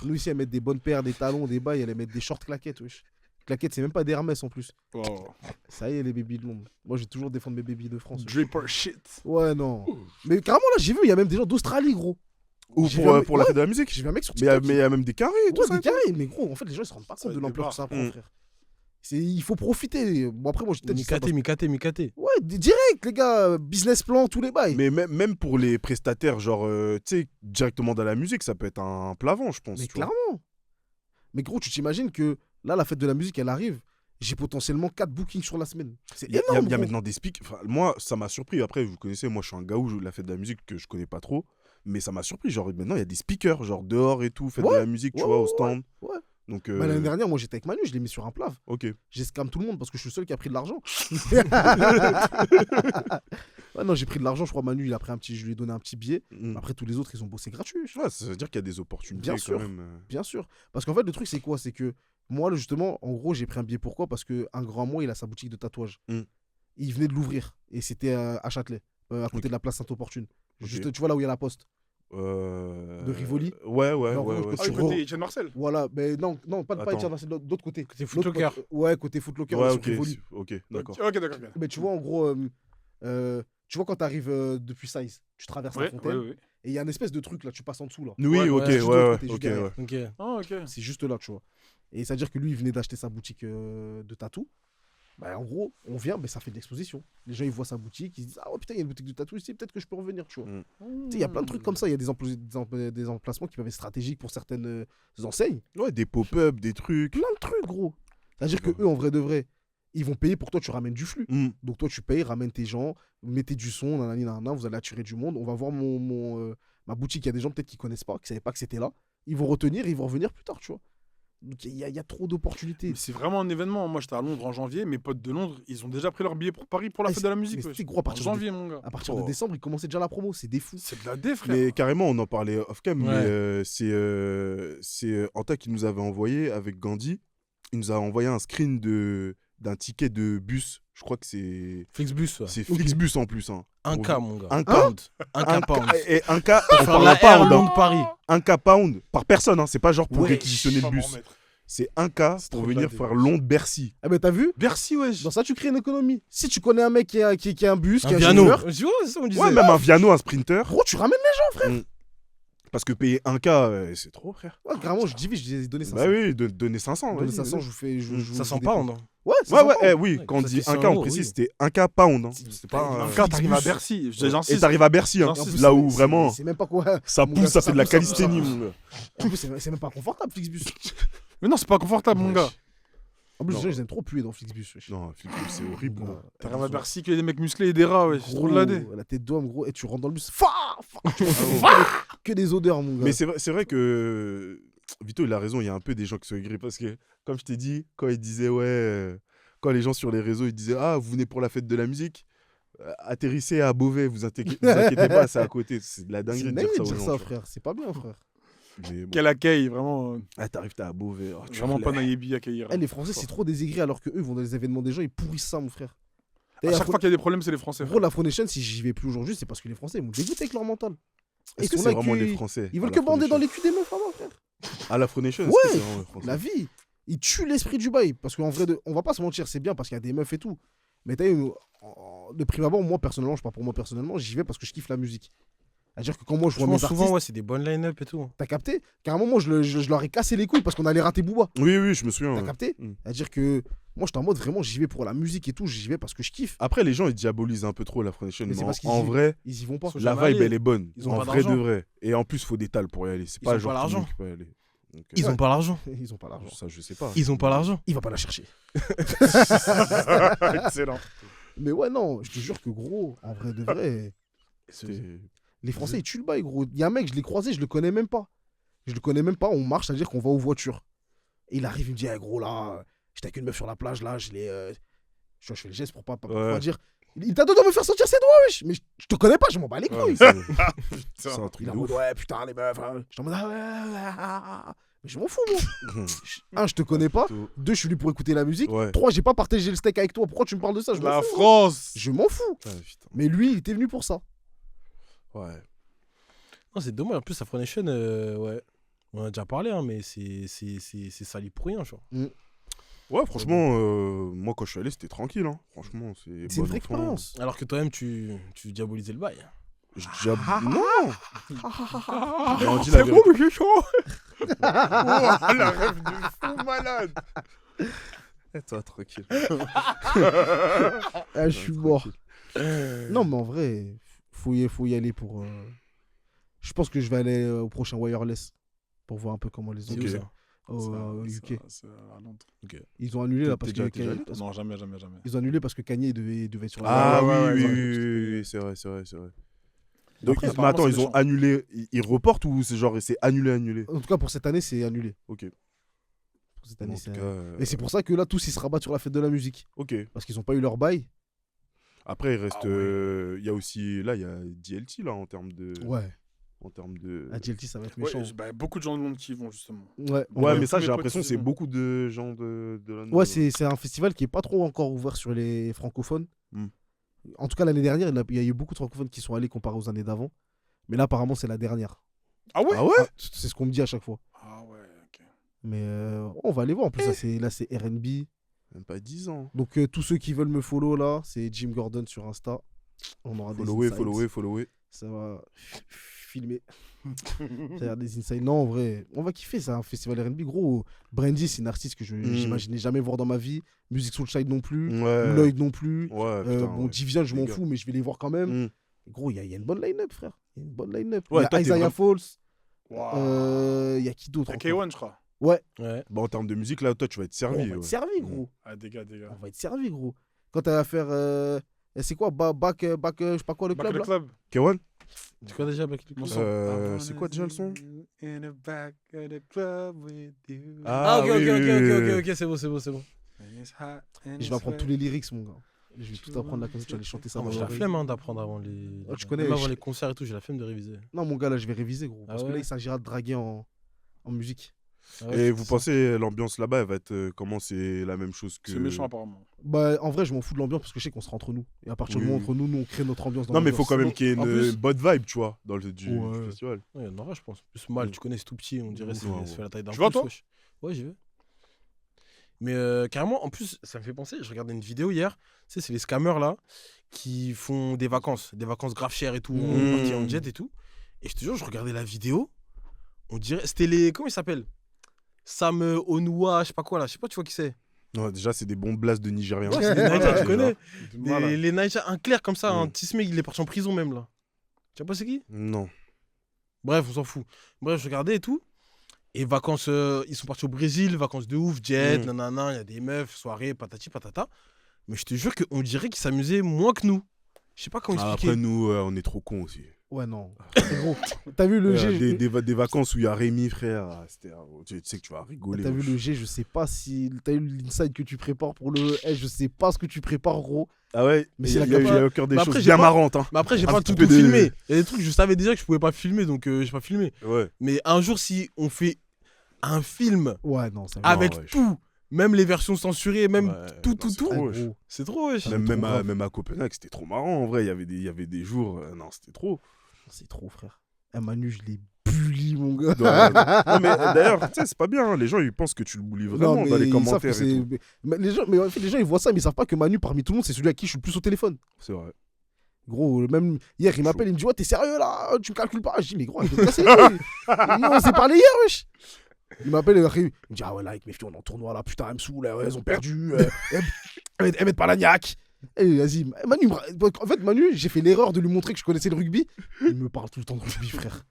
Nous, ici, elles mettent des bonnes paires, des talons, des bails, elles mettent des shorts claquettes, wesh. Claquettes, c'est même pas des Hermès en plus. Ça y est, les baby de Londres. Moi, j'ai toujours défendre mes baby de France. Draper shit. Ouais, non. Mais carrément, là, j'ai vu, il y a même des gens d'Australie, gros. Ou pour la fête de la musique. J'ai vu un mec sur Mais TikTok. il y a même des carrés et tout Ouais, ça. des carrés. Mais gros, en fait, les gens, ils se rendent pas compte de l'ampleur que ça prend, frère. Il faut profiter. Bon, après, moi, je Mikaté. Ouais, direct, les gars. Business plan, tous les bails. Mais même pour les prestataires, genre, tu sais, directement dans la musique, ça peut être un plavant, je pense. Mais tu vois. clairement. Mais gros, tu t'imagines que là, la fête de la musique, elle arrive. J'ai potentiellement 4 bookings sur la semaine. C'est Il y a énorme. gros. maintenant des speaks. Enfin, moi, ça m'a surpris. Après, vous connaissez, moi, je suis un gars où la fête de la musique que je connais pas trop. Mais ça m'a surpris. Genre, maintenant, il y a des speakers, genre dehors et tout, fête de la musique, tu vois, au stand. Ouais. Donc, Bah, l'année dernière, moi, j'étais avec Manu, je l'ai mis sur un plave. ok. J'ai scam tout le monde parce que je suis le seul qui a pris de l'argent. Ouais, non, j'ai pris de l'argent, je crois. Manu, il a pris je lui ai donné un petit billet. Après, tous les autres, ils ont bossé gratuit. Ouais, ça veut dire qu'il y a des opportunités Bien quand sûr. même. Bien sûr. Parce qu'en fait, le truc, c'est quoi? C'est que moi, justement, en gros, j'ai pris un billet. Pourquoi? Parce qu'un grand moi, il a sa boutique de tatouage. Il venait de l'ouvrir. Et c'était à Châtelet, à côté de la place Sainte-Opportune. Juste, tu vois là où il y a la poste. De Rivoli. Ouais. Ah, du côté Etienne Marcel. Voilà, mais non, pas Attends. Etienne Marcel, d'autre côté. Côté Footlocker. Ouais, côté Footlocker, Ouais, sur ok. Rivoli. Ok, d'accord. Ok, d'accord. Mais tu vois, en gros, tu vois quand t'arrives depuis Size, tu traverses la fontaine. Ouais. Et il y a une espèce de truc là, tu passes en dessous là. Oui, ok, juste de l'autre côté, ok, juste derrière. ouais. Ok. Ah, ok. C'est juste là, tu vois. Et c'est-à-dire que lui, il venait d'acheter sa boutique de tatou. Bah, en gros, on vient, mais ça fait de l'exposition. Les gens, ils voient sa boutique, ils se disent, ah ouais, putain, il y a une boutique de tatou ici, peut-être que je peux revenir, tu vois. Tu sais, il y a plein de trucs comme ça. Il y a des emplacements qui peuvent être stratégiques pour certaines enseignes. Ouais, des pop-up, des trucs. Plein de trucs, gros. C'est-à-dire que eux, en vrai de vrai, ils vont payer pour toi, tu ramènes du flux. Donc toi, tu payes, ramène tes gens, mettez du son, nanana, vous allez attirer du monde. On va voir ma boutique. Il y a des gens peut-être qui connaissent pas, qui savaient pas que c'était là. Ils vont retenir, ils vont revenir plus tard, tu vois. Donc il y a trop d'opportunités. Mais c'est vraiment un événement. Moi, j'étais à Londres en janvier. Mes potes de Londres, ils ont déjà pris leur billet pour Paris pour la fête de la musique. Mais c'était gros à partir en janvier, mon gars. À partir de décembre, ils commençaient déjà la promo. C'est des fous. C'est de la dé, frère. Mais carrément, on en parlait off-cam, Ouais. mais c'est Anta qui nous avait envoyé avec Gandhi. Il nous a envoyé un screen d'un ticket de bus. Je crois que c'est Flixbus, ouais. c'est Flixbus en plus. Hein. 1K, mon gars. Un pound. 1K pound. Et 1K, on Faire parle la en pound. R hein. Londres-Paris. 1K pound par personne, hein. C'est pas genre pour Ouais, réquisitionner le bus. C'est 1K pour trop venir blindé. faire Londres-Bercy. Ah ben t'as vu? Bercy, wesh. Dans ça, tu crées une économie. Si tu connais un mec qui a un bus, qui Un a un Viano. chauffeur, Tu vois, c'est ça, on disait. Ouais, même un Viano, un sprinter. gros, tu ramènes les Parce que payer 1K, c'est trop, frère. gens. Ouais, carrément, je divise, je donné 500. Bah oui, donner 500. Donner vas-y, 500, vas-y. je vous fais. Je vous 500 fais des pounds. points. hein. Ouais, 500 Ouais, pounds. oui, Ouais, quand on ça dit fait 100 1K, on euros, précise, oui. c'était 1K pound. Hein. C'est C'est pas Un un- cas, t'arrives à Bercy. Et J'insiste. t'arrives à Bercy, hein. J'insiste. Là où C'est- vraiment C'est même pas quoi. ça Mon pousse, gars, ça fait de la pousse, ça calisthénie, pousse. mon gars. En plus, c'est même pas confortable, Flixbus. Mais non, c'est pas confortable, mon gars. En plus, Non. les gens, ils aiment trop puer dans Flixbus. wesh. Non, c'est horrible. Gros, gros. T'arrives à Bercy qu'il y a des mecs musclés et des rats, wesh. C'est trop de la dé. La tête d'homme, gros, et tu rentres dans le bus. Tu vois, que des odeurs, mon gars. Mais c'est vrai que Vito, il a raison, il y a un peu des gens qui sont aigris parce que, comme je t'ai dit, quand il disait, quand les gens sur les réseaux, ils disaient, ah, vous venez pour la fête de la musique, atterrissez à Beauvais, vous inquiétez pas, c'est à côté. C'est de la c'est dinguerie de une dire dinguerie ça de aux dire gens. ça, tu vois. frère. C'est pas bien, frère. Mais bon. Quel accueil, vraiment. Ah, t'arrives, t'es à Beauvais. Oh, tu Vraiment l'es. pas naïbi accueillir. Eh, les Français, c'est trop des aigris alors que eux ils vont dans les événements des gens, ils pourrissent ça, mon frère. Et À chaque fois qu'il y a des problèmes, c'est les Français. Gros, la Afro Nation, si j'y vais plus aujourd'hui, c'est parce que les Français ils m'ont dégoûté avec leur mental. Est-ce Ils que sont c'est là vraiment que- les Français Ils veulent à que l'Afro bander dans Nation les culs des meufs, vraiment, frère. À l'Afro Nation, est-ce Ouais. que c'est vraiment les Français La vie, ils tuent l'esprit du bail. Parce qu'en vrai, on va pas se mentir, c'est bien parce qu'il y a des meufs et tout. Mais t'as eu, de prime abord, moi personnellement, je parle pour moi personnellement, j'y vais parce que je kiffe la musique. C'est-à-dire que quand moi je vois mes Franchement, artistes, souvent, ouais, c'est des bonnes line-up et tout. t'as capté? Qu'à un moment, je leur ai cassé les couilles parce qu'on allait rater Booba. Oui, oui, je me souviens. T'as ouais. capté? Mm. C'est-à-dire que moi, j'étais en mode vraiment, j'y vais pour la musique et tout, j'y vais parce que je kiffe. Après, les gens, ils diabolisent un peu trop l'Afro Nation. Mais c'est Mais parce qu'ils en y- vrai, Ils y vont pas. Faut la jamais vibe, aller. elle est bonne. Ils ont En pas vrai de d'argent. vrai. Et en plus, il faut des tales pour y aller. C'est Ils pas ont genre pas tout le monde l'argent. qui peut y aller. Donc, Ils ont pas l'argent. Ils ont pas l'argent. Ça, je sais pas. Ils ont pas l'argent. Il va pas la chercher. Excellent. Mais ouais, non, je te jure que gros, en vrai de vrai, C'était- les Français, ils tuent le bail, gros. Il y a un mec, je l'ai croisé, je le connais même pas. Je le connais même pas, on marche, c'est-à-dire qu'on va aux voitures. Et il arrive, il me dit, eh, gros, là, j'étais avec une meuf sur la plage, là, je l'ai. Je fais le geste pour pas Ouais. dire. Il t'a donné de me faire sortir ses doigts, wesh. Mais je te connais pas, je m'en bats les couilles. Ouais, c'est un truc Il est de en mode, ouf. ouais, putain, les meufs. Hein. Je suis en mode, ah ouais, mais je m'en fous, moi. Un, je te connais pas. Deux, je suis venu pour écouter la musique. Ouais. Trois, j'ai pas partagé le steak avec toi. Pourquoi tu me parles de ça? Je m'en La fous. France. Je m'en fous. Ah, putain. Mais lui, il était venu pour ça. Ouais. Non, c'est dommage. En plus, Afro Nation, ouais. On en a déjà parlé, hein, mais c'est sali pour rien, tu vois. Ouais, franchement, moi quand je suis allé, c'était tranquille. Hein. Franchement, c'est C'est une bon vraie enfant. expérience. Alors que toi-même, tu diabolisais le bail. Non. On dit C'est la bon, vérité. mais j'ai chaud. Ouah, la rêve de fou malade. Toi, tranquille. Ah, je suis mort. Non, mais en vrai, faut y aller pour. Je pense que je vais aller au prochain Wireless pour voir un peu comment les C'est autres. où, ça Au UK. C'est à Londres. Ils ont annulé là parce T'es que. déjà allé, Non, jamais. Ils ont annulé parce que Kanye devait être sur la. Ah ouais, oui, ouais, oui, c'est vrai. Donc, Après, mais apparemment, attends, c'est ils ont méchant. annulé, ils reportent ou c'est genre c'est annulé? En tout cas, pour cette année, c'est annulé. Ok. Pour cette année, En c'est tout annulé. cas, Et c'est pour ça que là, tous ils se rabattent sur la fête de la musique. ok. Parce qu'ils ont pas eu leur bail. Après, il reste, Ah ouais. il y a aussi, là, il y a DLT là en termes de, Ouais. en termes de. À GLT, ça va être Ouais, méchant. bah, beaucoup de gens de monde qui y vont justement. Ouais. Ouais, Ouais, mais ça, tous mes j'ai potes, l'impression que ils c'est vont. beaucoup de gens de Londres. Ouais, c'est un festival qui est pas trop encore ouvert sur les francophones. Hmm. En tout cas, l'année dernière, il y a eu beaucoup de francophones qui sont allés comparé aux années d'avant. Mais là, apparemment, c'est la dernière. Ah ouais. Ah ouais? Ah, c'est ce qu'on me dit à chaque fois. Ah ouais, ok. Mais on va aller voir. En plus, là, c'est R&B. Même pas 10 ans. Donc, tous ceux qui veulent me follow, là, c'est Jim Gordon sur Insta. On aura des insights. Follower. Ça va filmer. Ça va des insights. Non, en vrai, on va kiffer. C'est un festival R&B. Gros, Brandy, c'est une artiste que j'imaginais jamais voir dans ma vie. Music Soulchild non plus. Ouais. Lloyd non plus. Ouais, putain. Bon, ouais. Divian, je m'en Les gars. fous, mais je vais les voir quand même. Hmm. Gros, il y a une bonne line-up, frère. Il y a une bonne line-up. Ouais, Il y toi, a t'es Isaiah vraiment- Falls. Waouh. Il y a qui d'autre T'as encore K1, je crois. Ouais, Ouais. Bah, en termes de musique, là, toi, tu vas être on servi. va être ouais. servi, gros. Ah, des gars. On va être servi, gros. Quand t'as à faire. C'est quoi Back, je sais pas quoi, le Back club le là club. K1 Tu connais déjà Black Mon Lives son. c'est quoi déjà le son? In the back of the club with you. Ah, ok, oui, ok, c'est bon. And it's hot and Je vais it's apprendre wet. tous les lyrics, mon gars. Je vais tout apprendre là, comme ça, tu vas aller chanter ça. Ah, moi, dans j'ai la l'oreille. flemme hein, d'apprendre avant les. Ah, tu connais, Même avant je- les concerts et tout, j'ai la flemme de réviser. Non, mon gars, là, je vais réviser, gros. Ah Parce que ouais là, il s'agira de draguer en musique. Ah ouais, Et c'est vous ça. pensez l'ambiance là-bas, elle va être comment? C'est la même chose que. C'est méchant, apparemment. Bah, en vrai, je m'en fous de l'ambiance parce que je sais qu'on sera entre nous. Et à partir du Oui, moment oui. entre nous, on crée notre ambiance. Dans Non, mais il faut l'ambiance. quand même qu'il y ait En une plus- bonne vibe, tu vois, dans le du Ouais. festival. Ouais, il y en aura, je pense. Plus mal, tu connais, c'est tout petit, on dirait, Ouais, ça fait la taille d'un Tu vas, pouce, toi wesh. Ouais, j'y vais. Mais carrément, en plus, ça me fait penser, je regardais une vidéo hier, tu sais, c'est les scammers là, qui font des vacances grave chères et tout, on est parti en jet et tout. Et je te jure, je regardais la vidéo, on dirait, c'était les, comment ils s'appellent Sam Onua, je sais pas quoi là, je sais pas, tu vois qui c'est. Non, déjà, c'est des bons blasts de Nigériens. Ouais, c'est des Naïjas, tu connais. Voilà. Les Naïjas, un clair comme ça, un Mm. Tismé, il est parti en prison même là. Tu sais pas c'est qui? Non. Bref, on s'en fout. Bref, je regardais et tout. Et vacances, ils sont partis au Brésil, vacances de ouf, jet, nanana, il y a des meufs, soirée, patati patata. Mais je te jure qu'on dirait qu'ils s'amusaient moins que nous. Je sais pas comment Ah, expliquer. après, nous, on est trop cons aussi. Ouais, non. Mais gros, t'as vu le G Des vacances où il y a Rémi, frère. Tu sais que tu vas rigoler. T'as vu le G, je sais pas si. T'as eu l'inside que tu prépares pour le. Je sais pas ce que tu prépares, gros. Ah ouais, Mais il c'est y a la il y capa- a au cœur des Bah après, choses j'ai bien pas- marrantes. Hein. Mais après, j'ai Un pas petit tout peu de- filmé. Il y a des trucs, je savais déjà que je pouvais pas filmer, donc j'ai pas filmé. Ouais. Mais un jour, si on fait un film Ouais, non, ça va. avec ouais, tout, même les versions censurées, même Ouais, tout, non, tout, c'est tout, trop, Ah, wesh. gros. c'est trop, wesh. Même, trop même, à, grave. même à Copenhague, c'était trop marrant en vrai. Il y avait des jours. Non, c'était trop. C'est trop, frère. Manu, je l'ai bully, mon gars. Non, mais d'ailleurs, tu sais, c'est pas bien. Hein. Les gens, ils pensent que tu le boulis vraiment Non, mais dans les ils savent commentaires. que c'est- Et tout. mais en fait, les gens, ils voient ça, mais ils savent pas que Manu, parmi tout le monde, c'est celui à qui je suis le plus au téléphone. C'est vrai. Gros, même hier, il Chaud. m'appelle, il me dit, ouais, t'es sérieux là? Tu me calcules pas? Je dis, mais gros, je vais te casser les couilles. On s'est parlé hier, wesh. Il m'appelle, il me dit, ah ouais, là, avec mes filles, on est en tournoi là, putain, elles me saoulent, elles ont perdu, elles mettent pas la niaque. Et vas-y, Manu, en fait, Manu, j'ai fait l'erreur de lui montrer que je connaissais le rugby. Il me parle tout le temps de rugby, frère.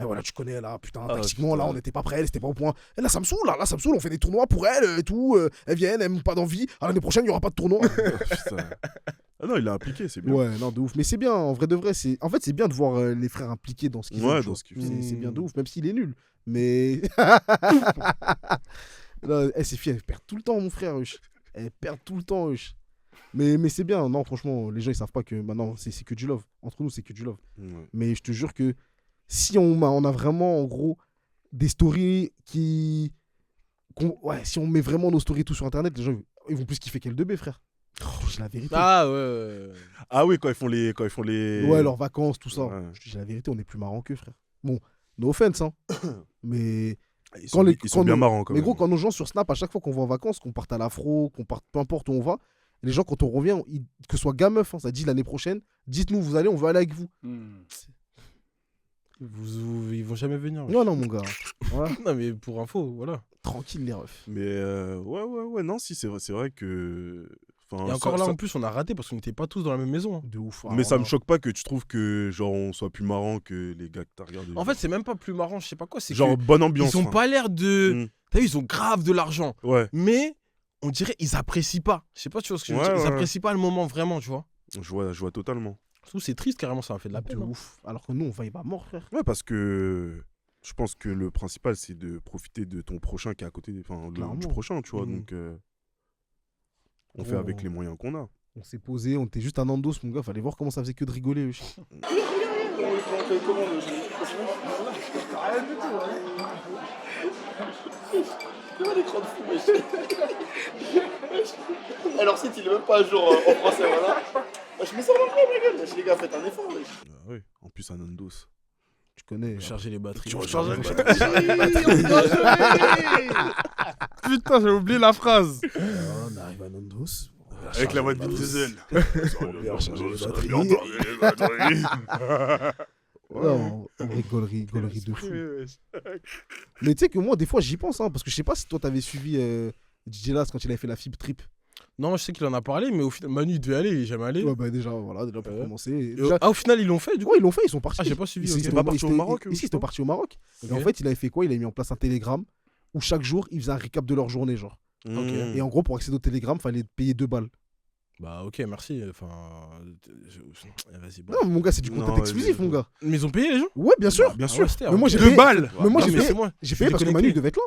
Et voilà, tu connais là, putain, tactiquement, putain. là, on n'était pas prêts, elles étaient pas au point. Et là, ça me saoule, là, ça me saoule, on fait des tournois pour elles et tout. Elles viennent, elles m'ont pas d'envie. Ah, l'année prochaine, il y aura pas de tournoi. Putain. Ah non, il a impliqué, c'est bien. Ouais, non, de ouf. Mais c'est bien, en vrai de vrai. En fait, c'est bien de voir les frères impliqués dans ce qu'ils font. Ouais, tu dans vois. ce qu'il fait. C'est bien de ouf, même s'il est nul. Mais. Non, ces filles, elles perdent tout le temps, mon frère, wesh. Elles perdent tout le temps, wesh. Mais c'est bien. Non, franchement, les gens, ils savent pas que maintenant, c'est que du love. Entre nous, c'est que du love. Ouais. Mais je te jure que si on a vraiment, en gros, des stories qui. Ouais, si on met vraiment nos stories tout sur Internet, les gens, ils vont plus kiffer qu'L2B, frère. C'est la vérité. Ah ouais. Ah oui, quand ils font les. Ouais, leurs vacances, tout ça. Ouais. Je te dis la vérité, on est plus marrant qu'eux, frère. Bon, no offense, hein. Mais. Ils Quand sont, les- ils sont quand bien nous- marrants quand Mais même. gros, quand nos gens sur Snap, à chaque fois qu'on va en vacances, qu'on parte à l'afro, qu'on parte peu importe où on va, les gens, quand on revient, que ce soit gars meuf, hein, ça dit l'année prochaine, dites-nous, vous allez, on veut aller avec vous. Ils vont jamais venir. Non, non, mon gars. Voilà. Non, mais pour info, voilà. Tranquille, les refs. Mais ouais, non, si, c'est vrai que. Enfin, Et encore ça- là, ça- en plus, on a raté parce qu'on n'était pas tous dans la même maison. De ouf. Mais ça me choque pas que tu trouves que genre on soit plus marrant que les gars que t'as regardé. En fait, c'est même pas plus marrant, je sais pas quoi. C'est genre que bonne ambiance. ils ont enfin. pas l'air de. Mm. T'as vu, ils ont grave de l'argent. Ouais, Mais on dirait ils apprécient pas. Je sais pas, tu vois ce que je veux Ouais, dire. Ils ouais. apprécient pas le moment vraiment, tu vois. je vois totalement. Surtout, c'est triste carrément, ça m'a fait de la De peine. hein. ouf. Alors que nous, on va y va mort, frère. Ouais, parce que je pense que le principal c'est de profiter de ton prochain qui est à côté, enfin Clairement. du prochain, tu vois. Mm. Donc on Gros, fait avec les moyens qu'on a. On s'est posé, on était juste un endos, mon gars. Fallait voir comment ça faisait que de rigoler. wesh. Alors si il est même pas à jour en français, voilà. Je me sors dans le ma gueule. Les gars, faites un effort. wesh. Oui, en plus un Nandos. Tu connais. Charger les batteries. Tu Ouais, recharges charger les les batteries. Putain, j'ai oublié la phrase. On arrive à Nandos. Avec la voix de Vin Diesel. On vient recharger les batteries. Non, en vrai, gaulerie de fou. Mais tu sais que moi, des fois, j'y pense, hein, parce que je sais pas si toi, t'avais suivi DJ Las quand il avait fait la fibre trip. Non, je sais qu'il en a parlé, mais au final, Manu il devait aller, il est jamais allé. Ouais, bah déjà, voilà, déjà pour Ouais. commencer. Et Déjà- au final, ils l'ont fait, du coup. Ouais, ils l'ont fait, ils sont partis. Ah, j'ai pas suivi. Ils ok. étaient pas partis au ils étaient- Maroc, Ici, ils sont non partis au Maroc. Et en Ok. fait, il avait fait quoi? Il a mis en place un télégramme où chaque jour, il faisait un récap de leur journée, genre. Ok. Et en gros, pour accéder au télégramme, fallait payer 2 balles. Bah, ok, merci. Enfin. Vas-y, bon. Non, mon gars, c'est du content Non, exclusif, les- mon gars. Mais ils ont payé les gens. Ouais, bien sûr. Bien Ah sûr. ouais, c'était, Mais moi, ok. j'ai 2 payé. balles. Mais moi, Non, j'ai mais payé. c'est moi. J'ai Je suis payé parce que Manu, il déconnecté. devait être là.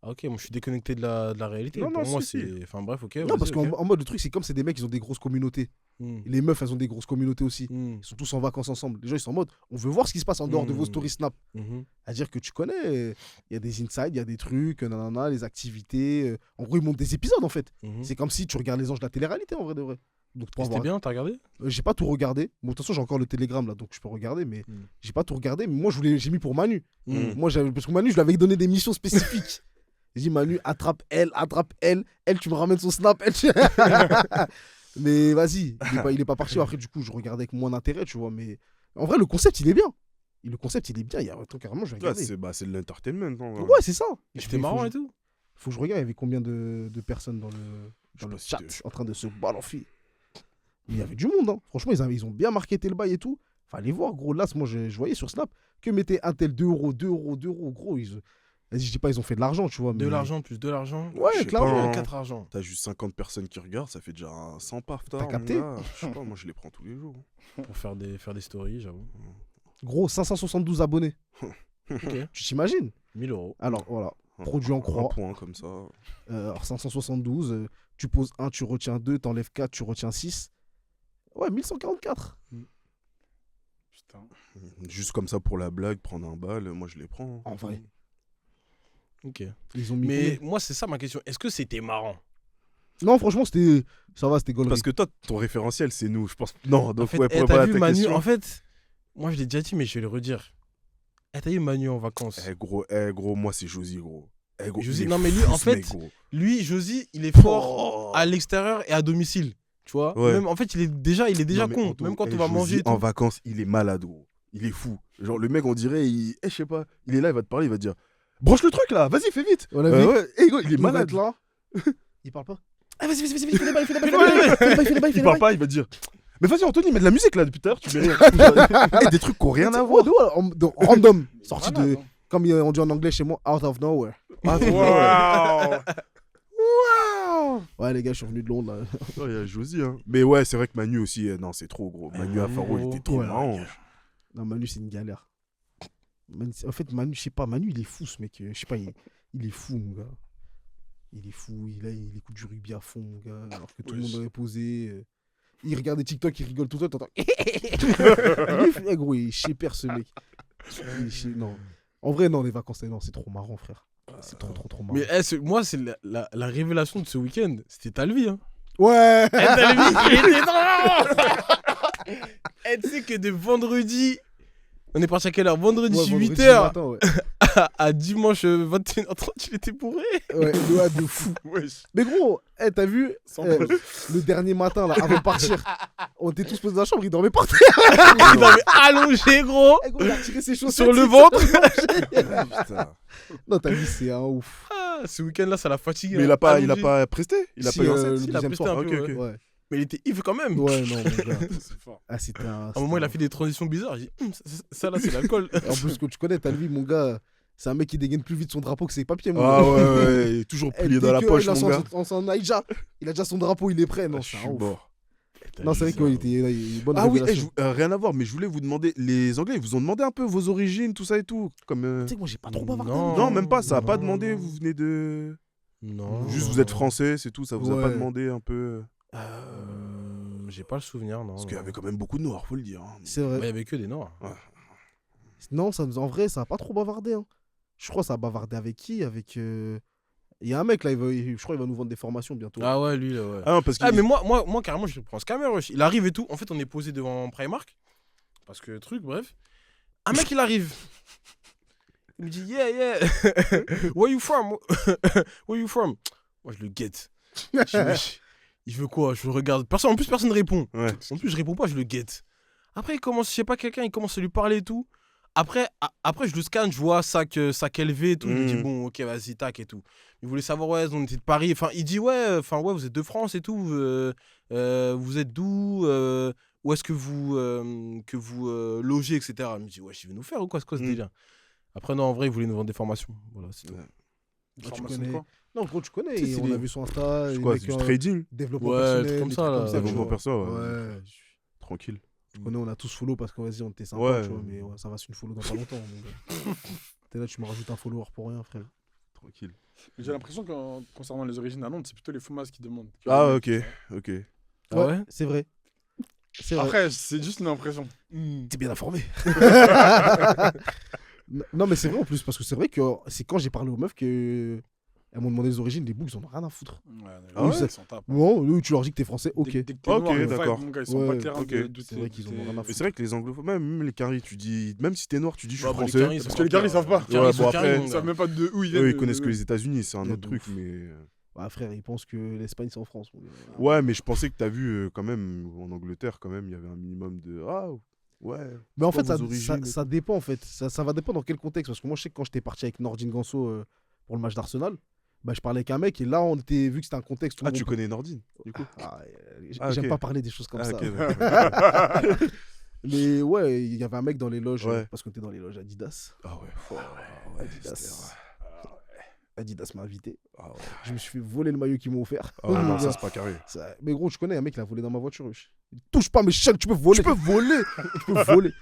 Ah, ok, moi je suis déconnecté de la réalité. Non, Pour non, moi, si, si. c'est. Enfin, bref, ok. Non, vas-y, parce qu'en ok. en mode, le truc, c'est comme c'est des mecs, ils ont des grosses communautés. Hmm. Les meufs, elles ont des grosses communautés aussi. Hmm. Ils sont tous en vacances ensemble. Les gens, ils sont en mode, on veut voir ce qui se passe en dehors de vos stories Snap. Mhm. À dire que tu connais, il y a des insides, il y a des trucs, nanana, les activités. En gros, ils montent des épisodes, en fait. Mhm. C'est comme si tu regardes les anges de la télé-réalité, en vrai de vrai. Donc, pour C'était avoir... bien, t'as regardé? J'ai pas tout regardé. Bon, de toute façon, j'ai encore le télégramme, là, donc je peux regarder, mais Mm. j'ai pas tout regardé. Mais moi, j'ai mis pour Manu. Mm. Moi, parce que Manu, je lui avais donné des missions spécifiques. J'ai dit, Manu, attrape elle. Elle, tu me ramènes son snap. Elle, mais vas-y, il est pas parti. Après, du coup, je regardais avec moins d'intérêt, tu vois. Mais en vrai, le concept, il est bien. Le concept, il est bien. Il y a un truc, carrément, je vais Ouais, regarder. c'est de l'entertainment. hein. Ouais, c'est ça. C'était marrant faut, et tout. faut que je regarde, il y avait combien de personnes dans sais le pas si chat c'était- en train de se balancer. Mais il y avait du monde, hein. Franchement, ils ont bien marketé le bail et tout. Fallait voir, gros. Là, moi, je voyais sur Snap que mettait un tel 2 euros, gros. Vas-y, je dis pas, ils ont fait de l'argent, tu vois. De mais- l'argent plus de l'argent. Ouais, Je sais clairement. pas, hein. 4 argent. T'as juste 50 personnes qui regardent, ça fait déjà 100 paf. T'as capté? Je sais pas, moi je les prends tous les jours. Pour faire des stories, j'avoue. Gros, 572 abonnés. Ok. Tu t'imagines? 1000 euros. Alors, voilà. Produit en Un croix. point comme ça. Alors, 572. Tu poses 1, tu retiens 2. T'enlèves 4, tu retiens 6. Ouais, 1144. Putain. Juste comme ça pour la blague, prendre un bal, moi je les prends. En vrai. Ok. Ils ont mis Mais combien? moi, c'est ça ma question. Est-ce que c'était marrant? Non, franchement, c'était. Ça va, c'était gaulerie. Parce que toi, ton référentiel, c'est nous, je pense. Non, donc En fait, ouais, pour t'as répondre à vu ta Manu, question. en fait, moi je l'ai déjà dit, mais je vais le redire. T'as vu Manu en vacances? Gros, moi c'est Josie, gros. Gros, Josie, il est non, mais lui, fou, en ce fait, mec, gros. Lui, Josie, il est fort Oh. à l'extérieur et à domicile. Tu vois? Ouais. Même, en fait, il est déjà Non, mais con. Anto, Même quand on Josie, va manger et tout. en vacances, il est malade, gros. Il est fou. Genre, le mec, on dirait, je sais pas, il est là, il va te parler, il va te dire branche le truc là, vas-y, fais vite. On l'a vu. Ouais, gros, il est Il va malade. être là. Il parle pas. Ah, vas-y, fais les bails, Il parle pas, il va te dire mais vas-y, Anthony, mets de la musique là depuis tout à l'heure, tu mets rien. Des trucs qui ont rien à voir. Random. Sorti Malade, de. hein. Comme on dit en anglais chez moi, out of nowhere. Waouh. Ouais, les gars, je suis revenu de Londres. Là. Ouais, il y a Josie, hein. Mais ouais, c'est vrai que Manu aussi, non, c'est trop gros. Manu à Faro, il était trop Ouais, marrant. Non, Manu, c'est une galère. En fait, Manu, je sais pas, Manu, il est fou, ce mec. Je sais pas, il est fou, mon gars. Il est fou, il écoute du rugby à fond, mon gars. Alors que tout le monde est posé. Il regarde des TikTok, il rigole tout le temps, t'entends. Gros, il est chez ce mec. Non. En vrai, non, les vacances, non, c'est trop marrant, frère. C'est trop marrant. Mais moi, c'est la révélation de ce week-end. C'était Talvi. Hein. Ouais. Talvi, il était trop. Et tu sais que de vendredi. On est parti à quelle heure? Vendredi, Ouais, 8h matin, ouais. à dimanche 21h30, il était bourré. Ouais, de fou. Wesh. Mais gros, t'as vu Sans preuve. le dernier matin, là, avant de partir, on était tous posés dans la chambre, il dormait par terre. Il avait allongé, gros. Gros, il a tiré ses chaussettes. Sur le ventre. Putain. Non, t'as vu, c'est un ouf. Ah, ce week-end-là, ça l'a fatigué. Mais hein. il a Allongé. pas presté. Il a Si, pas eu un le set. Il a deuxième presté soir. un peu, Ok, ouais. ok. Ouais. Mais il était ivre quand même. Ouais, non, mon gars. C'est fort. Ah, c'était un. À un moment, il a fait des transitions bizarres. J'ai dit, ça là, c'est l'alcool. En plus, que tu connais, t'as vu, mon gars, c'est un mec qui dégaine plus vite son drapeau que ses papiers, mon Ah gars. ouais, il est toujours Eh, plié dès dans la que poche, il a mon gars. son Aïja, il a déjà son drapeau, il est prêt. Non, Je c'est suis un ouf. mort. Non, c'est vrai qu'il était une bonne Ah oui, révélation. rien à voir, mais je voulais vous demander, les Anglais, ils vous ont demandé un peu vos origines, tout ça et tout, comme. Tu sais que moi, j'ai pas trop bavardé. Non. Non, même pas, ça a pas Non, demandé, non. vous venez de. Non. Juste vous êtes français, c'est tout, ça vous a pas Ouais. demandé un peu. J'ai pas le souvenir, non. Parce qu'il y avait quand même beaucoup de Noirs, faut le dire. hein. C'est Ouais, il y vrai. avait que des Noirs. Non, en vrai, ça a pas trop bavardé. Hein. Je crois que ça a bavardé avec qui? Avec. Il y a un mec là, je crois qu'il va nous vendre des formations bientôt. Ah ouais, lui, là, ouais. Ah non, parce que. Ah, mais moi, carrément, je prends scammer. Wesh. Il arrive et tout. En fait, on est posé devant Primark. Parce que truc, bref. Un mec, il arrive. Il me dit, yeah. Where you from? Where you from? Moi, je le guette. Je dis, wesh, il veut quoi? Je le regarde. En plus, personne ne répond. Ouais. En plus, je réponds pas, je le guette. Après, il commence, je sais pas, quelqu'un, il commence à lui parler et tout. Après, je le scanne, je vois sac élevé et tout. Je me dis, bon, ok, vas-y, tac et tout. Il voulait savoir, ouais, on était de Paris. Enfin, il dit, ouais, vous êtes de France et tout. Vous êtes d'où? Où est-ce que vous logez, etc. Il me dit, ouais, je vais nous faire ou quoi, c'est quoi ce délire? Après, non, en vrai, il voulait nous vendre des formations. Voilà, c'est tout. Ouais. Tu Formation connais. de quoi? Non, gros, tu connais. Tu sais, c'est on les- a vu son Insta. C'est les quoi, mecs, c'est du trading? Développement Ouais, personnel. trucs comme des ça, trucs là. comme ça, Développement tu perso, vois. ouais. Ouais. Tranquille. Tu connais, on a tous follow parce qu'on vas-y, on était sympa, Ouais. tu vois, mais ouais, ça va, c'est une follow dans pas longtemps. mon gars. T'es là, tu me rajoutes un follower pour rien, frère. Tranquille. Mais j'ai l'impression que concernant les origines à Londres, c'est plutôt les Foumas qui demandent. Ah, ok, ok. Ah ouais? C'est vrai. C'est vrai. Après, c'est juste une impression. T'es bien informé. Non, mais c'est vrai en plus, parce que c'est vrai que c'est quand j'ai parlé aux meufs que. Elles m'ont demandé les origines, les boucs, ils en ont rien à foutre. Ah ouais, ils s'en tapent. Bon, eux, tu leur dis que t'es français, ok. Dès que t'es Ok, noir, le d'accord. vibe, mon gars, ils sont Ouais, pas clairs ok. de C'est vrai qu'ils en ont rien à Mais foutre. c'est vrai que les anglophones, même les caries, tu dis, même si t'es noir, tu dis je suis Ouais, bah, les français. caries, Parce sont que les caries, ils savent pas. Les caries, Ouais, ils sont bon, caries, après, mon Ils gars. savent même pas de où ils viennent. Eux, ils connaissent que les États-Unis, c'est un Ouais, autre de truc, ouf. mais. Bah, frère, ils pensent que l'Espagne, c'est en France. mon gars. Ouais, mais je pensais que t'as vu quand même, en Angleterre, quand même, il y avait un minimum de. Ah, ouais. Mais en C'est fait, quoi ça, vos origines et ça dépend, en fait. Ça va dépendre dans quel contexte. Parce que moi, je sais que quand j'étais parti avec Nordine Ganso pour le match d'Arsenal, bah, je parlais avec un mec et là, on était, vu que c'était un contexte. où Ah, on- tu connais Nordine, du coup. Ah, Ah, j'aime ok. pas parler des choses comme Ah, ça. ok, d'accord. Mais ouais, il y avait un mec dans les loges, Ouais. parce qu'on était dans les loges Adidas. Ah ouais. Adidas. Adidas m'a invité. Ah ouais. Je me suis fait voler le maillot qu'ils m'ont offert. Ah ouais, non, ça, c'est pas carré. Mais gros, je connais un mec, il a volé dans ma voiture. wesh. Touche pas mes chaînes, tu peux voler. Tu peux voler. Tu peux voler.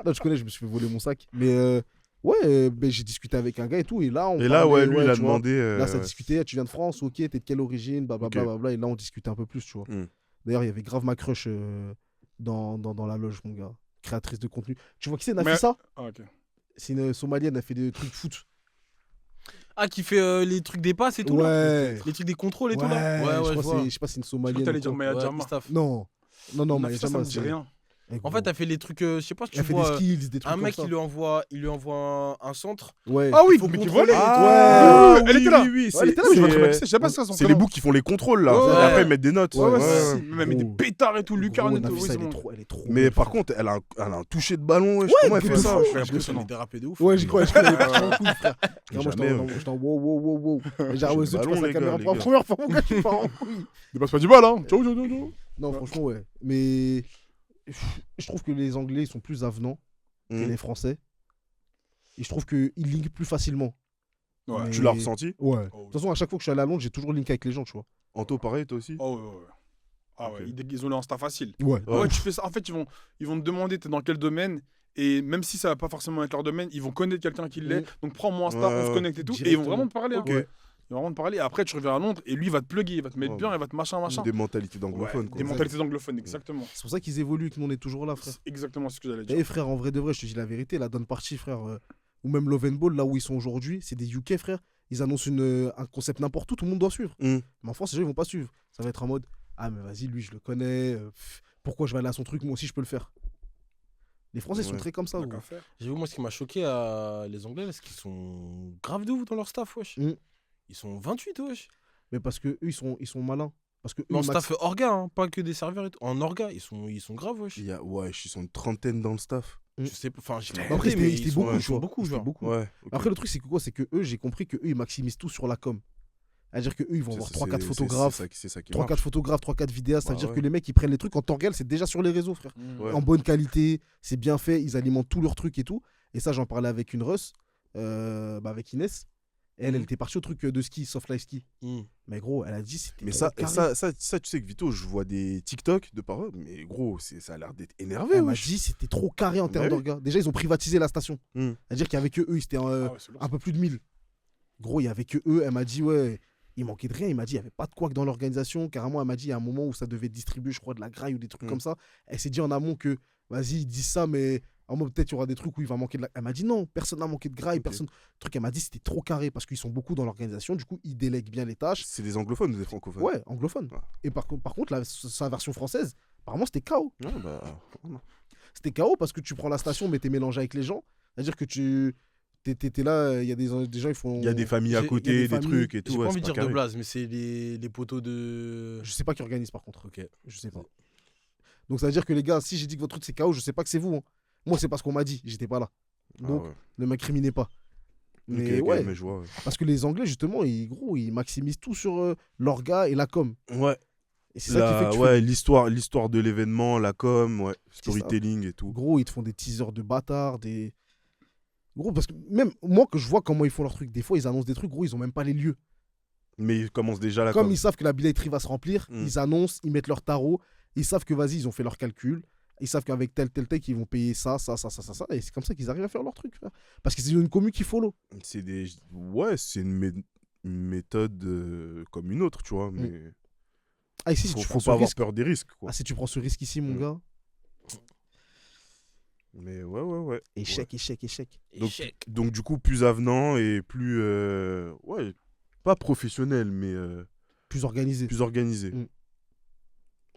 Non, tu connais, je me suis fait voler mon sac. Mais ouais, ben, j'ai discuté avec un gars et tout. Et là, on Et là, parlait, ouais, lui, il a tu vois. demandé. Là, ça ouais. discutait. Tu viens de France, ok, t'es de quelle origine, blablabla. Ok. Blablabla. Et là, on discutait un peu plus, tu vois. Hmm. D'ailleurs, il y avait grave ma crush dans la loge, mon gars. Créatrice de contenu. Tu vois qui c'est, Mais- Nafissa? Ah, ok. C'est une Somalienne, elle fait des trucs foot. Ah, qui fait les trucs des passes et tout, là? Ouais. Les trucs des contrôles et tout, là? Ouais, je vois. je sais pas si c'est une Je Somalienne. t'allais ou dire quoi. Maya Ouais, Jama. Mustapha. Non, mais Nafissa, ça me dit rien. En fait, elle fait les trucs, je sais pas si tu elle fait vois. des skills, des trucs Un comme mec, ça. il lui envoie un centre. Ouais. Ah oui, faut mais qui contrôler. volait. Ah, Elle oui, était là. Oui, oui, elle c'est était là, Oui, je vois c'est- très bien qui c'est. Je sais pas si ça son c'est les prénom. boucs qui font les contrôles là. Ouais, Et ouais. après ils mettent des notes. Ouais, ouais, Ouais, si, ouais. si. Même des Gros. pétards et tout, Lucarne et tout. Nafissa, oui, elle est trop. Mais par contre, elle a un toucher de ballon. wesh. Comment elle mais fait de ça fou. wesh. Elle impressionnant. est dérapée de ouf. Ouais, j'y crois, je connais pas en couille, frère. Mais Moi, jamais, j'étais en wow. J'ai le ouais, tu ballon, passes la les caméra gars, pour la les gars. première fois, mon gars, tu pars en couille. Dépasse pas du bal, hein. Ciao, ciao, ciao, ciao. Non, franchement, ouais. Mais je trouve que les Anglais, ils sont plus avenants que Mhm. les Français. Et je trouve qu'ils linkent plus facilement. Ouais. Mais- Tu l'as ressenti? Ouais. De Oh, toute façon, à chaque fois que je suis allé à Londres, j'ai toujours link avec les gens, tu vois. Anto, pareil, toi aussi? Oh, ouais. Ah ouais, Ok. ils ont le Insta facile. Ouais. Ah ouais, tu fais ça. En fait, ils vont te demander t'es dans quel domaine. Et même si ça va pas forcément être leur domaine, ils vont connaître quelqu'un qui l'est. Mm. Donc prends mon Insta, on se Ouais, connecte et tout. Et ils vont vraiment te parler. hein. Ok. Ils vont vraiment te parler. Et après, tu reviens à Londres et lui, il va te plugger, il va te mettre Ouais, bien, ouais. il va te machin. Des mentalités Ouais, d'anglophones, quoi. des mentalités d'anglophones, exactement. C'est pour ça qu'ils évoluent et que nous, on est toujours là, frère. C'est exactement ce que j'allais Eh dire. frère, en vrai de vrai, je te dis la vérité, la donne partie, frère, ou même Love and Ball, là où ils sont aujourd'hui, c'est des UK, frère. Ils annoncent un concept n'importe où, tout le monde doit suivre. Mm. Mais en France, les gens, ils vont pas suivre. Ça va être en mode, ah, mais vas-y, lui, je le connais. Pourquoi je vais aller à son truc, moi aussi, je peux le faire. Les Français sont Ouais. très comme ça, Tant gros. qu'à faire. J'ai vu, moi, ce qui m'a choqué à les Anglais, c'est qu'ils sont grave de ouf dans leur staff, wesh. Mm. Ils sont 28, wesh. Mais parce que eux, ils sont malins. Parce que eux, Mais en max- staff orga, hein, pas que des serveurs et tout. En orga, ils sont graves, wesh. Ouais, ils sont une trentaine dans le staff. Mm. Je sais pas, enfin, j'ai Bah, après, mais c'était ils sont- beaucoup, ils tu sont vois. beaucoup, C'était genre. beaucoup. Ouais. ok. Après, le truc, c'est que quoi? C'est que eux, j'ai compris que eux, ils maximisent tout sur la com. C'est-à-dire qu'eux, ils vont avoir 3-4 photographes. C'est ça qui 3-4 marche. photographes, 3-4 vidéastes, ça veut Bah dire ouais. que les mecs ils prennent les trucs en temps réel, c'est déjà sur les réseaux, frère. Ouais. En bonne qualité, c'est bien fait, ils alimentent tous leurs trucs et tout. Et ça, j'en parlais avec une Russ, avec Inès. Et elle Mhm. était partie au truc de ski, soft life ski. Mm. Mais gros, elle a dit c'était. Mais trop ça, carré. ça, tu sais que Vito, je vois des TikTok de paroles, mais gros, ça a l'air d'être énervé, Elle m'a wesh. dit c'était trop carré en Bah termes oui. d'orgas. Déjà, ils ont privatisé la station. Mm. C'est-à-dire qu'avec eux, ils étaient Ah ouais, c'est lourd, un peu plus de 1000. Gros, il y avait que eux. Elle m'a dit, ouais, il manquait de rien. Il m'a dit, il n'y avait pas de couac dans l'organisation. Carrément, elle m'a dit, il y a un moment où ça devait distribuer, je crois, de la graille ou des trucs Mm. comme ça. Elle s'est dit en amont que, vas-y, ils disent ça, mais en mode, peut-être il y aura des trucs où il va manquer de la. Elle m'a dit, non, personne n'a manqué de graille. Ok. Personne. Le truc, elle m'a dit, c'était trop carré parce qu'ils sont beaucoup dans l'organisation. Du coup, ils délèguent bien les tâches. C'est des anglophones ou des francophones? Ouais, anglophone. Ouais. Et par contre, sa version française, apparemment, c'était KO. Ouais, bah, C'était KO parce que tu prends la station, mais t'es mélangé avec les gens. C'est-à-dire que t'es là, il y a des gens, ils font. il y a des familles à J'ai- côté, il y a des des familles. trucs et tout. J'ai ouais, pas c'est envie de dire de carré. blase, mais c'est les poteaux de. Je sais pas qui organise par contre. Ok. Je sais pas. Donc ça veut dire que les gars, si j'ai dit que votre truc c'est KO, je sais pas que c'est vous. Hein. Moi, c'est parce qu'on m'a dit, j'étais pas là. Ah Donc, ouais. ne m'incriminez pas. Mais Ok, ouais, mais je vois. parce que les Anglais, justement, ils maximisent tout sur l'orga et la com. Ouais, Et c'est ça qui fait que tu ouais, l'histoire de l'événement, la com, ouais, storytelling et fais... tout. Gros, ils te font des teasers de bâtards, des... Gros, parce que même moi, que je vois comment ils font leurs trucs, des fois, ils annoncent des trucs, gros, ils ont même pas les lieux. Mais ils commencent déjà la Comme com. ils savent que la billetterie va se remplir, Mm. ils annoncent, ils mettent leur tarot, ils savent que, vas-y, ils ont fait leur calcul. Ils savent qu'avec tel, ils vont payer ça. Et c'est comme ça qu'ils arrivent à faire leur truc, frère. Parce qu'ils ont une commu qui follow. Ouais, c'est une méthode comme une autre, tu vois. Mais Ah, ici, si faut tu pas prends ce avoir risque. peur des risques, quoi. Ah, si tu prends ce risque ici, mon Mm. gars. Mais ouais. Échec. Donc- Échec. Donc du coup, plus avenant et plus, ouais, pas professionnel, mais Plus organisé. plus organisé. Mm.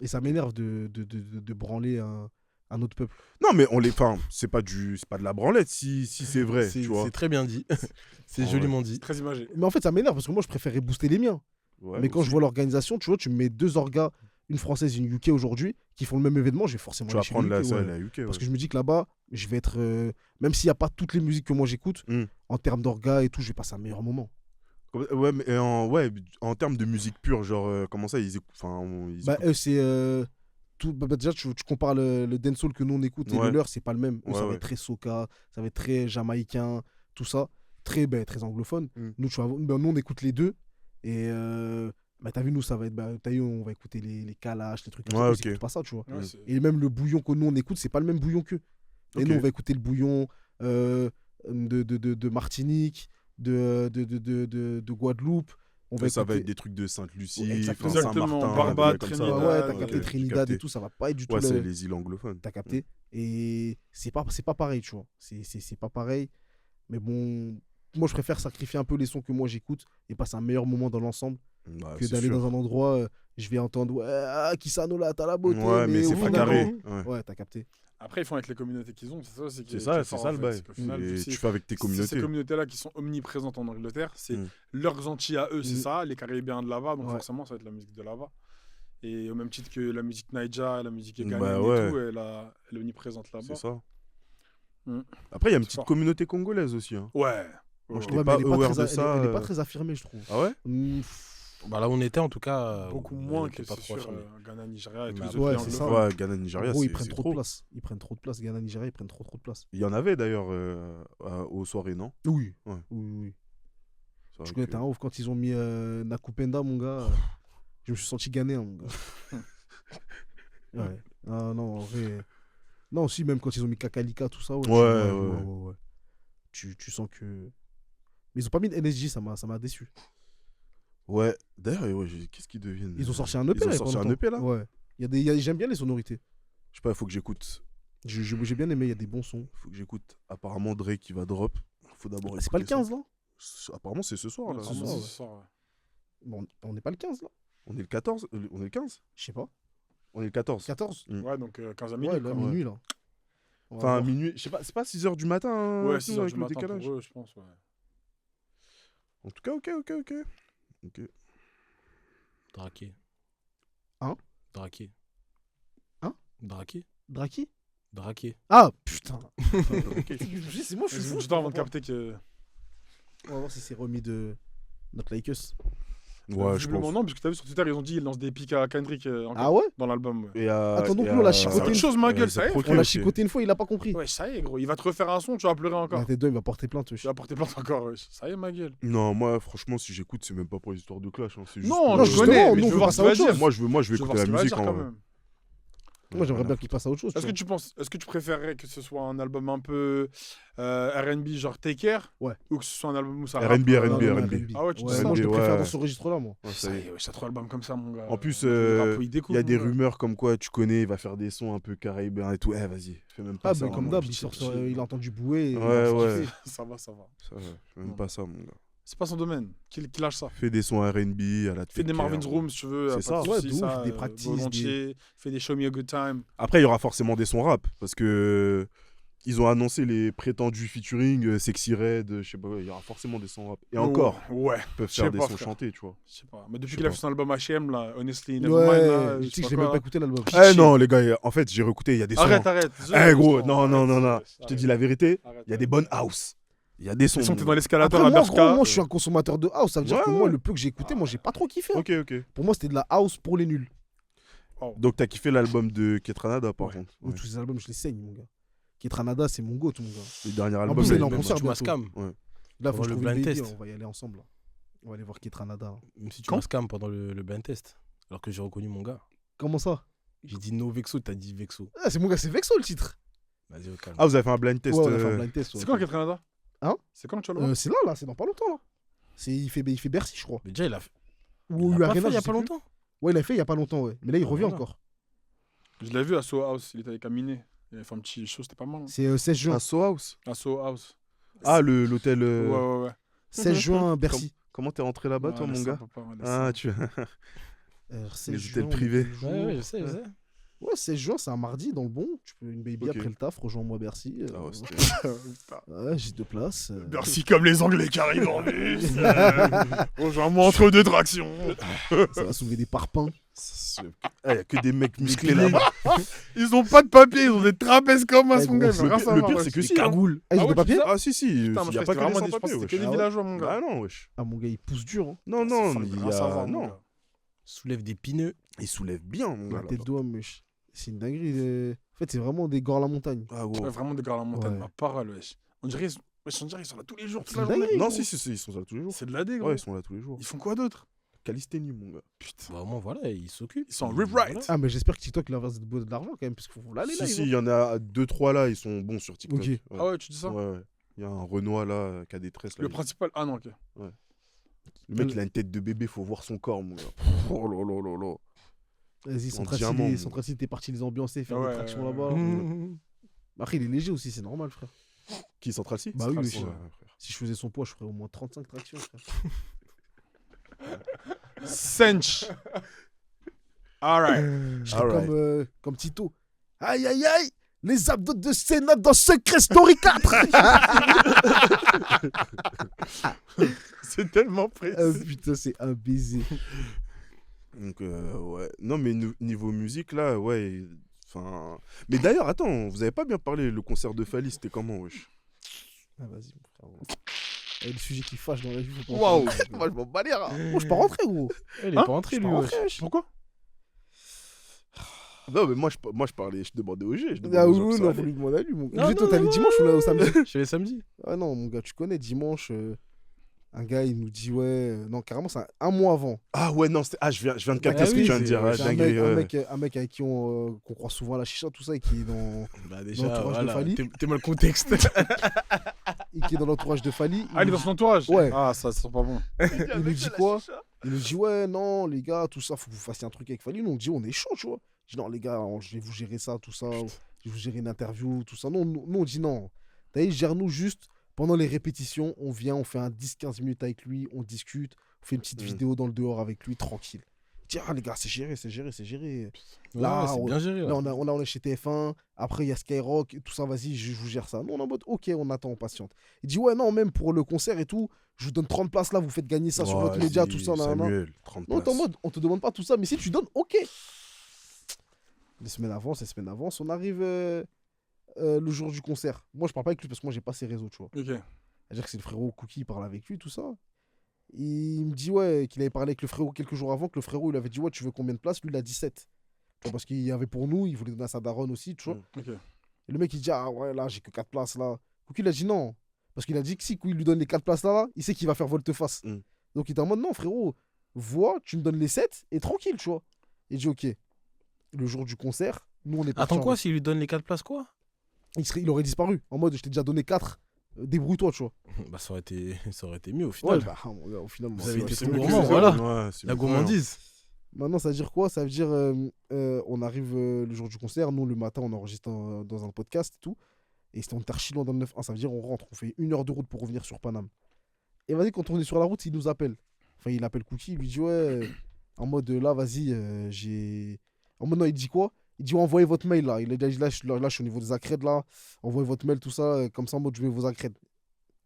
Et ça m'énerve de branler un autre peuple. Non, mais enfin, c'est pas de la branlette si c'est vrai, tu vois. C'est très bien dit. C'est Ah ouais. joliment dit. Très imagé. Mais en fait, ça m'énerve parce que moi, je préférais booster les miens. Ouais, Mais quand aussi. je vois l'organisation, tu vois, tu me mets 2 orgas, une française et une UK aujourd'hui, qui font le même événement, je vais forcément tu vas aller chez prendre les la UK, salle ouais. à UK. Parce ouais. que je me dis que là-bas, je vais être. Même s'il n'y a pas toutes les musiques que moi j'écoute, Mm. en termes d'orgas et tout, je vais passer un meilleur moment. Ouais, mais en termes de musique pure, genre, comment ça, ils écoutent. Enfin, ils Bah, écoutent- eux, c'est. Déjà, tu compares le dancehall que nous on écoute et Ouais. le leur, c'est pas le même. Eux, Ouais, ça va ouais. être très soca, ça va être très jamaïcain, tout ça. Très anglophone. Mm. Nous, nous, on écoute les deux. Et. T'as vu, nous, ça va être. T'as vu, on va écouter les Kalash, les trucs comme Ouais, ça. Eux, ok. ils écoutent pas ça, tu vois. Ouais, Mm. c'est- Et même le bouillon que nous on écoute, c'est pas le même bouillon qu'eux. Et Ok. nous, on va écouter le bouillon de Martinique, de Guadeloupe. On va ça va écouter- être des trucs de Sainte-Lucie, Ouais, exactement. enfin, Exactement, Saint-Martin, Barbade, des trucs comme Ouais, ça. Trinidad, ouais, t'as ok, capté j'ai Trinidad capté. et tout, ça va pas être du tout. Ouais, c'est les îles anglophones. T'as capté. Et c'est pas pareil, tu vois. C'est pas pareil. Mais bon, moi, je préfère sacrifier un peu les sons que moi j'écoute et passer un meilleur moment dans l'ensemble Bah, que c'est d'aller sûr. dans un endroit, je vais entendre ouais, ah, Kisano là, t'as la beauté. Ouais, mais c'est oui, pas non, carré. non. Ouais. Ouais, t'as capté. Après, ils font avec les communautés qu'ils ont. C'est ça, C'est ça, c'est ça le bail. Au final, Et vu que tu fais avec tes c'est ces communautés. communautés-là qui sont omniprésentes en Angleterre, c'est Mm. leurs Antilles à eux, c'est Mm. ça, les Caribéens de là-bas, donc Ouais. forcément, ça va être la musique de là-bas. Et au même titre que la musique Naija, la musique Bah ghanéenne ouais. et tout, elle est omniprésente là-bas. C'est ça. Mm. Après, il y a une C'est petite fort. communauté congolaise aussi. Hein. Ouais. Moi, je Ouais, t'ai Ouais, pas mais elle est aware très, de ça, elle est pas très affirmée, je trouve. Ah ouais Bah là où on était en tout cas. beaucoup on moins était que pas c'est trop sûr affirmé. Ghana, Nigeria et tous Mais les ouais, autres c'est pays ça. anglophones. Ouais, Ghana, Nigeria, En gros, ils c'est prennent c'est trop de trop. place. Ils prennent trop de place. Ghana, Nigeria, ils prennent trop de place. Il y en avait d'ailleurs aux soirées, non? Oui. Ouais. Oui. C'est vrai Tu connais, que- t'es un ouf. Quand ils ont mis Nakupenda, mon gars, je me suis senti ghanéen, mon gars. Ouais. Ah non, en vrai. Non, aussi, même quand ils ont mis Kakalika, tout ça, ouais. Ouais. Tu sens que. Mais ils ont pas mis de NSJ, ça m'a déçu. Ouais, d'ailleurs, ouais, qu'est-ce qu'ils deviennent Ils ont sorti un EP Ils là. ont il y a pas sorti un longtemps. EP là Ouais. J'aime bien les sonorités. Je sais pas, il faut que j'écoute. J'ai bien aimé, il y a des bons sons. Faut que j'écoute. Apparemment, Drake qui va drop. Faut d'abord C'est pas le écouter ça. 15 là Apparemment, c'est ce soir. Là. Ouais, ce soir, c'est ouais. ce soir, ouais. Bon, on n'est pas le 15 là On est le 14 On est le 15 Je sais pas. On est le 14. 14 Ouais, donc 15 à minuit. Ouais, là, quoi. minuit là. On va Enfin, à voir. minuit. Je sais pas, c'est pas 6h du matin. Hein, Ouais, tout, 6 h avec du le matin décalage. pour eux, je pense, ouais. En tout cas, ok. Draqué. Hein Draqué. Hein Draqué. Draki Draqué. Ah putain. Ok. C'est moi, je suis fou. Du temps avant de capter que. On va voir si c'est remis de notre Lakers. Ouais, je Visiblement pense. non, parce que t'as vu sur Twitter, ils ont dit qu'ils lancent des pics à Kendrick encore Ah ouais dans l'album. Ouais. Et à- Attends, donc et nous, on l'a à- chicoté C'est autre chose, ma gueule, ça y est. Proc On l'a aussi. chicoté une fois, il a pas compris. Ouais, ça y est, gros. Il va te refaire un son, tu vas pleurer encore. La tête d'homme, il va porter plainte. Tu vas porter plainte encore, ouais. Ça y est, ma gueule. Non, moi, franchement, si j'écoute, c'est même pas pour les histoires de clash. Hein. C'est juste Non, pour- non, je justement, connais, nous, mais on je veut veux voir ce passer à qu'il va autre dire. Moi, je veux Je veux écouter voir ce la qu'il va musique. dire quand hein. même. Moi, j'aimerais Voilà. bien qu'il passe à autre chose. Est-ce que tu tu préférerais que ce soit un album un peu R&B genre Take Care Ouais. Ou que ce soit un album où ça R&B, rappe, vois. R&B. Non, non, R&B. Ah ouais, tu dis Ouais, ça moi, je le Ouais. préfère dans ce registre-là, moi. Ouais, Ça y est, ouais, ça trop album comme ça, mon gars. En plus, Le rap, il il découle, y a des mon gars. rumeurs comme quoi tu connais, il va faire des sons un peu caribéens et tout. Eh, vas-y, fais même pas Ah, ça. bah, comme moi, d'hab, je il sais- sort je sur- sais- il a entendu bouer. et Ouais, il a ouais. kiffé. Ça va. Ça, fais même Non. pas ça, mon gars. C'est pas son domaine. Qu'il lâche ça. Fais des sons R&B à la Fais des Take Marvin's Care. Room si tu veux. C'est pas ça. de Ouais, soucis, de ouf, ça, des practices, volontiers. Fais des Show Me a Good Time. Après, il y aura forcément des sons rap parce que ils ont annoncé les prétendus featuring Sexy Red, je sais pas, il y aura forcément des sons rap. Et encore, Ouais. ils peuvent je sais faire des pas, sons frère. chantés, tu vois. Je sais pas. Mais depuis Je sais qu'il a pas. fait son album H&M, là, Honestly, Nevermind, là, Ouais, je tu sais sais que pas j'ai même quoi. pas écouté l'album. Eh non, les gars, en fait, j'ai réécouté, il y a des sons. Arrête. Eh gros, Arrête, non. arrête, Je te dis la vérité, arrête, il y a des arrête. bonnes house. Il y a des sons. Les sons, t'es dans Après, l'escalator à moi, Bershka. gros, moi, je suis un consommateur de house. Ça veut dire Ouais, que moi, ouais. le peu que j'ai écouté, moi, j'ai pas trop kiffé. hein. Ok. Pour moi, c'était de la house pour les nuls. Donc, t'as kiffé l'album de Ketranada, par Ouais. contre. Moi, tous ces albums, je les saigne, mon gars. Ketranada, c'est mon goût, mon gars. Le dernier En album, plus, là, il est en même- concert Tu bientôt. mascam. Là, faut que je le trouve blind une baby, test. on va y aller ensemble. Là. On va aller voir Ketranada. Même si tu Quand mascam pendant le blind test. Alors que j'ai reconnu mon gars. Comment ça J'ai dit no Vexo, t'as dit Vexo. Ah, c'est mon gars, c'est Vexo le titre. Vas-y, au calme. Ah, vous avez fait un blind test Ouais, on a fait un blind test. ouais. C'est quand Canada Hein C'est quand tu vas le voir C'est là, c'est dans pas longtemps. Là. Il fait Bercy, je crois. Mais déjà, il a fait. Ou Il a pas Arena, fait il y je a sais pas plus. longtemps. Ouais, il a fait il y a pas longtemps, ouais. Mais là, il Ah, revient voilà. encore. Je l'ai vu à Soho House, il était avec Aminé. Il avait fait un petit show, c'était pas mal. hein. C'est 16 juin. Un So House. À Soho House. Ah, l'hôtel. Ouais. 16 juin, Bercy. Comment t'es rentré là-bas, Ouais, toi, mon laisse gars ça, papa, laisse Ah, ça. tu. 16 Les juin, hôtels on est privés. quel jour Ouais, je sais. Ouais, 16 juin, c'est un mardi dans le bon. Tu peux une baby Ok. après le taf, rejoins-moi Bercy. Ah, ouais, c'était- Ouais, j'ai 2 places. Merci comme les Anglais qui arrivent en bus. Rejoins-moi entre deux tractions. Ça va soulever des parpaings. Ah, y a que des mecs musclés là-bas. Ils ont pas de papier, ils ont des trapèzes comme un Eh, son gros, gars. Le pire, c'est que si. hein. Cagoules. Ah, ils Ah ont ouais, des papiers tu dis Ah, si, si. Putain, Il moi, n'y je a pensais pas que que des vraiment sans je pensais que papiers, c'était que des wesh. villageois, mon gars. Ah non, wesh. Ah, mon gars, il pousse dur. Hein. Non, il y a. Non. Soulève des pineux. Il soulève bien, mon gars. La tête là-bas. d'homme, wesh. C'est une dinguerie. En fait, c'est vraiment des gars à la montagne. Ah, Ouais, gros. vraiment des gars à la montagne, Ouais. ma parole, wesh. On dirait ils sont là tous les jours, toute C'est la une journée. dinguerie. Non, gros. si, ils sont là tous les jours. C'est de la dé, gros. Ouais, ils sont là tous les jours. Ils font quoi d'autre Calisthénie, mon gars. Putain. Vraiment, voilà, il s'occupe. Ils sont rewrite. Ah, mais j'espère que TikTok il va avoir de l'argent quand même, parce qu'il faut l'aller là. Si, ils si, il y en a 2-3 là, ils sont bons sur TikTok. Ok. Ouais. Ah ouais, tu dis ça Ouais. Il y a un Renoir là qui a des tresses. Là, Le principal. Ah non, ok. Le mec, il a une tête de bébé, faut voir son corps, mon gars. Oh là là là là. Vas-y, En diamant, Central t'es parti les ambiancer, faire Ouais, des tractions ouais, là-bas. Mmh. Après, il est léger aussi, c'est normal, frère. Qui Central C Bah oui, Central oui, C, oui. ouais, frère. Si je faisais son poids, je ferais au moins 35 tractions, frère. Sench. Alright. Je serais Alright. comme Tito. Aïe, aïe, aïe! Les abdos de Sénat dans Secret Story 4! C'est tellement précis. Putain, c'est un baiser. Donc, ouais. Non, mais niveau musique, là, ouais. Enfin. Mais d'ailleurs, attends, vous avez pas bien parlé, le concert de Fali, c'était comment, wesh? Ah, vas-y, mon frère. Il y a des sujets qui fâchent dans la vie. Faut pas en Waouh. parler. Moi, je m'en bats les rats. Moi, je peux pas rentrer, gros. Il est Hein pas rentré, Je peux lui. pas wesh. rentrer, wesh. Pourquoi Non, mais moi, je parlais, je demandais au G. Je demandais Ah aux oui, gens oui, que ça non, allait. faut lui demander à lui, mon gars. Non, Lui, toi, non, t'allais non, dimanche ou là, au samedi? Je suis allé samedi. Ah non, mon gars, tu connais, dimanche. Un gars, il nous dit, ouais, non, carrément, c'est un mois avant. Ah ouais, non, je viens de capter Ah ce que oui, tu viens de c'est- dire. Ouais, C'est un dinguerie, mec, ouais. un mec avec qui qu'on croit souvent à la chicha, tout ça, et qui est dans, Bah déjà, l'entourage de voilà, Fali. t'es mal le contexte. et qui est dans l'entourage de Fali. Ah, il est dans son entourage Ouais. Ah, ça sent pas bon. Il nous dit quoi? Il nous dit, ouais, non, les gars, tout ça, faut que vous fassiez un truc avec Fali. Nous, on dit, on est chaud, tu vois. Je dis, non, les gars, je vais vous gérer ça, tout ça. Je vais vous gérer une interview, tout ça. Non, nous, on dit non. T'as vu, gère-nous juste pendant les répétitions. On vient, on fait un 10-15 minutes avec lui, on discute, on fait une petite vidéo dans le dehors avec lui, tranquille. Il dit, ah, les gars, c'est géré, c'est géré, c'est géré. Là, Ouais, c'est bien géré. Là, on est chez TF1. Après, il y a Skyrock, et tout ça, vas-y, je vous gère ça. Nous, on est en mode, ok, on attend, on patiente. Il dit, ouais, non, même pour le concert et tout, je vous donne 30 places là, vous faites gagner ça sur votre Vas-y, média, tout ça. Nan, nan. Samuel, 30 Non, t'es en places. mode, on te demande pas tout ça, mais si tu donnes, ok. Les semaines avance, on arrive le jour du concert. Moi, je parle pas avec lui parce que moi, j'ai pas ses réseaux, tu vois. Ok. C'est-à-dire que c'est le frérot Cookie, il parle avec lui, tout ça. Il me dit, ouais, qu'il avait parlé avec le frérot quelques jours avant, que le frérot, il avait dit, ouais, tu veux combien de places? Lui, il a 17. Tu vois, parce qu'il y avait pour nous, il voulait donner à sa daronne aussi, tu vois. Ok. Et le mec, il dit, ah ouais, là, j'ai que 4 places, là. Cookie, il a dit non. Parce qu'il a dit que si il lui donne les 4 places là, il sait qu'il va faire volte-face. Mm. Donc, il était en mode, non, frérot, vois, tu me donnes les 7 et tranquille, tu vois. Il dit, ok. Le jour du concert, nous, on est partis Attends en- quoi, s'il lui donne les 4 places, quoi? il aurait disparu. En mode, je t'ai déjà donné 4. Débrouille-toi, tu vois. Bah ça aurait été mieux au final. Ouais, bah, mon gars, au final, Vous moi, avez c'est- été c'est trop mieux que gourmand, ça. voilà. Ouais, c'est La mieux. gourmandise. Maintenant, ça veut dire quoi? Ça veut dire, on arrive le jour du concert. Nous, le matin, on enregistre dans un podcast et tout. Et c'était on est archi loin dans le 9-1. Ça veut dire, on rentre, on fait 1 heure de route pour revenir sur Paname. Et vas-y, quand on est sur la route, il nous appelle. Enfin, il appelle Cookie, il lui dit, ouais, en mode, là, vas-y, j'ai. En mode, non, il dit quoi? Il dit, envoyez votre mail là. Il a dit, là, je suis au niveau des accrèdes là. Envoyez votre mail, tout ça. Comme ça, en mode, je mets vos accrèdes.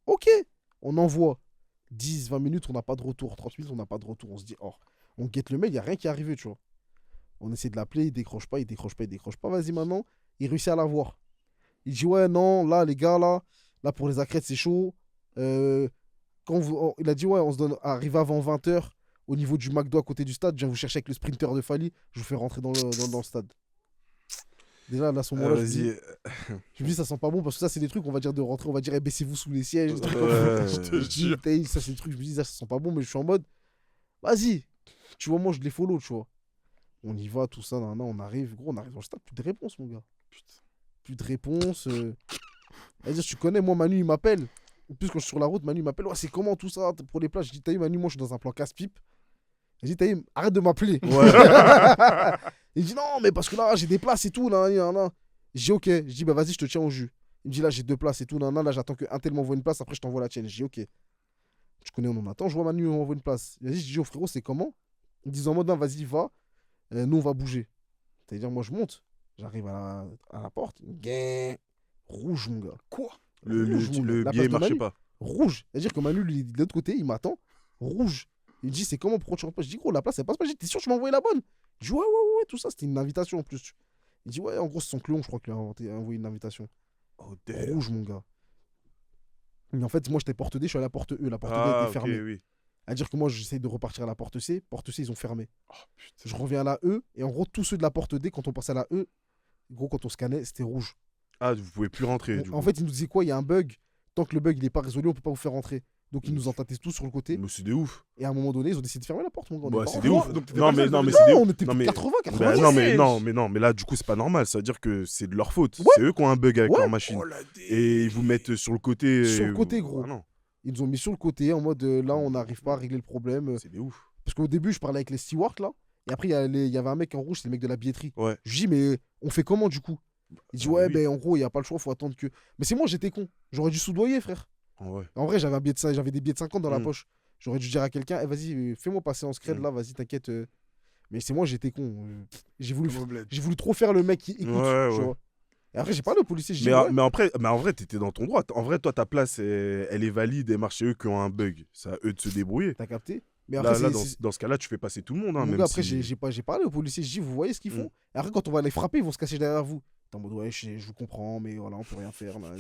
Ok, on envoie. 10, 20 minutes, on n'a pas de retour. 30 minutes, on n'a pas de retour. On se dit, oh, on guette le mail, il n'y a rien qui est arrivé, tu vois. On essaie de l'appeler, il décroche pas. Vas-y, maintenant, il réussit à l'avoir. Il dit, ouais, non, là, les gars, là pour les accrèdes, c'est chaud. Il a dit, ouais, on se donne, arrivé avant 20h, au niveau du McDo à côté du stade, je viens vous chercher avec le sprinter de Fali, je vous fais rentrer dans le stade. Déjà, là, à ce moment-là, Vas-y. je me dis, ça sent pas bon, parce que ça, c'est des trucs, on va dire de rentrer, on va dire, eh, baissez-vous sous les sièges. des trucs comme Ouais. ça. Je te jure. Ça, c'est des trucs, je me dis, ça sent pas bon, mais je suis en mode, vas-y, tu vois, moi, je les follow, tu vois. On y va, tout ça, nan, nan, on arrive, gros, on arrive dans le stade, plus de réponse, mon gars. Plus de réponse. C'est-à-dire, tu connais, moi, Manu, il m'appelle. En plus, quand je suis sur la route, Manu, il m'appelle, ouais, c'est comment tout ça pour les plages? Je dis, t'as eu, Manu, moi, je suis dans un plan casse-pipe. Je dis, t'as eu, arrête de m'appeler. Il dit, non, mais parce que là, j'ai des places et tout, nan, nan, nan. Je dis, ok. Je dis, bah, vas-y, je te tiens au jus. Il me dit, là, j'ai 2 places et tout, nan, nan, là, j'attends qu'un tel m'envoie une place, après, je t'envoie la tienne. Je dis, ok. Tu connais, on en attend, je vois Manu, on m'envoie une place. Vas-y, je dis, oh, frérot, c'est comment? Ils disent en mode, non, vas-y, va. Nous, on va bouger. C'est-à-dire, moi, je monte. J'arrive à la porte. Gain. Rouge, mon gars. Quoi? Rouge, mon gars. Le La billet place de marchait Manu, pas. rouge. C'est-à-dire que Manu, lui, de l'autre côté, il m'attend. Rouge. Il me dit, c'est comment, pourquoi tu rentres pas? Je dis, gros, la place, elle passe pas. Je dis, t'es sûr que tu m'as envoyé la bonne? Je dis, ouais, tout ça, c'était une invitation en plus. Il dit, ouais, en gros, c'est son clone, je crois qu'il a envoyé une invitation. Oh, damn. Rouge, mon gars. Mais en fait, moi, j'étais porte D, je suis à la porte E. La porte D Ah, était ok, fermée. oui. C'est-à-dire que moi, j'essaye de repartir à la porte C. Porte C, ils ont fermé. Oh putain. Je reviens à la E. Et en gros, tous ceux de la porte D, quand on passait à la E, gros, quand on scannait, c'était rouge. Ah, vous pouvez plus rentrer. du En coup. fait, ils nous disaient quoi? Il y a un bug. Tant que le bug n'est pas résolu, on peut pas vous faire rentrer. Donc, ils nous ont tâté tous sur le côté. Mais c'est des ouf. Et à un moment donné, ils ont décidé de fermer la porte, mon gars. On est Bah, pas c'est en des roi. ouf. Donc, t'étais Non, pas mais seul, non, mais ça c'est des Non, ouf. on était Non, plus mais- 80, Bah, 90. non, mais là, du coup, c'est pas normal. Ça veut dire que c'est de leur faute. Ouais. C'est eux qui ont un bug avec Ouais. leur machine. Oh la dé. Et ils vous mettent sur le côté. Sur le côté, gros. Ah non, Ils nous ont mis sur le côté en mode là, on n'arrive pas à régler le problème. c'est des ouf. Parce qu'au début, je parlais avec les stewards là. Et après, il y avait un mec en rouge, c'est le mec de la billetterie. Ouais. Je lui dis, mais on fait comment du coup? Il dit, Bah ouais, oui. ben en gros, il n'y a pas le choix, faut attendre que. Mais c'est moi, j'étais con. J'aurais dû soudoyer, frère. Ah ouais. En vrai, j'avais des billets de 50 dans la Mm. poche. J'aurais dû dire à quelqu'un, eh, vas-y, fais-moi passer en scred Mm. là, vas-y, t'inquiète. Mais c'est moi, j'étais con. J'ai voulu, Comme au bled. j'ai voulu trop faire le mec qui écoute. Ouais, tu ouais. vois. Et après, j'ai parlé au policier. Je dis, Mais, ouais. mais en vrai, t'étais dans ton droit. En vrai, toi, ta place, elle est valide et marche, c'est eux qui ont un bug. C'est à eux de se débrouiller. T'as capté? Mais après, Là, c'est- dans ce cas-là, tu fais passer tout le monde. Hein, Mon même gars, après, si... j'ai parlé au policier. Je dis, vous voyez ce qu'ils font? Mm. Et après, quand on va les frapper, ils vont se cacher derrière vous. T'es en mode, ouais, je vous comprends, mais voilà, on peut rien faire. Là,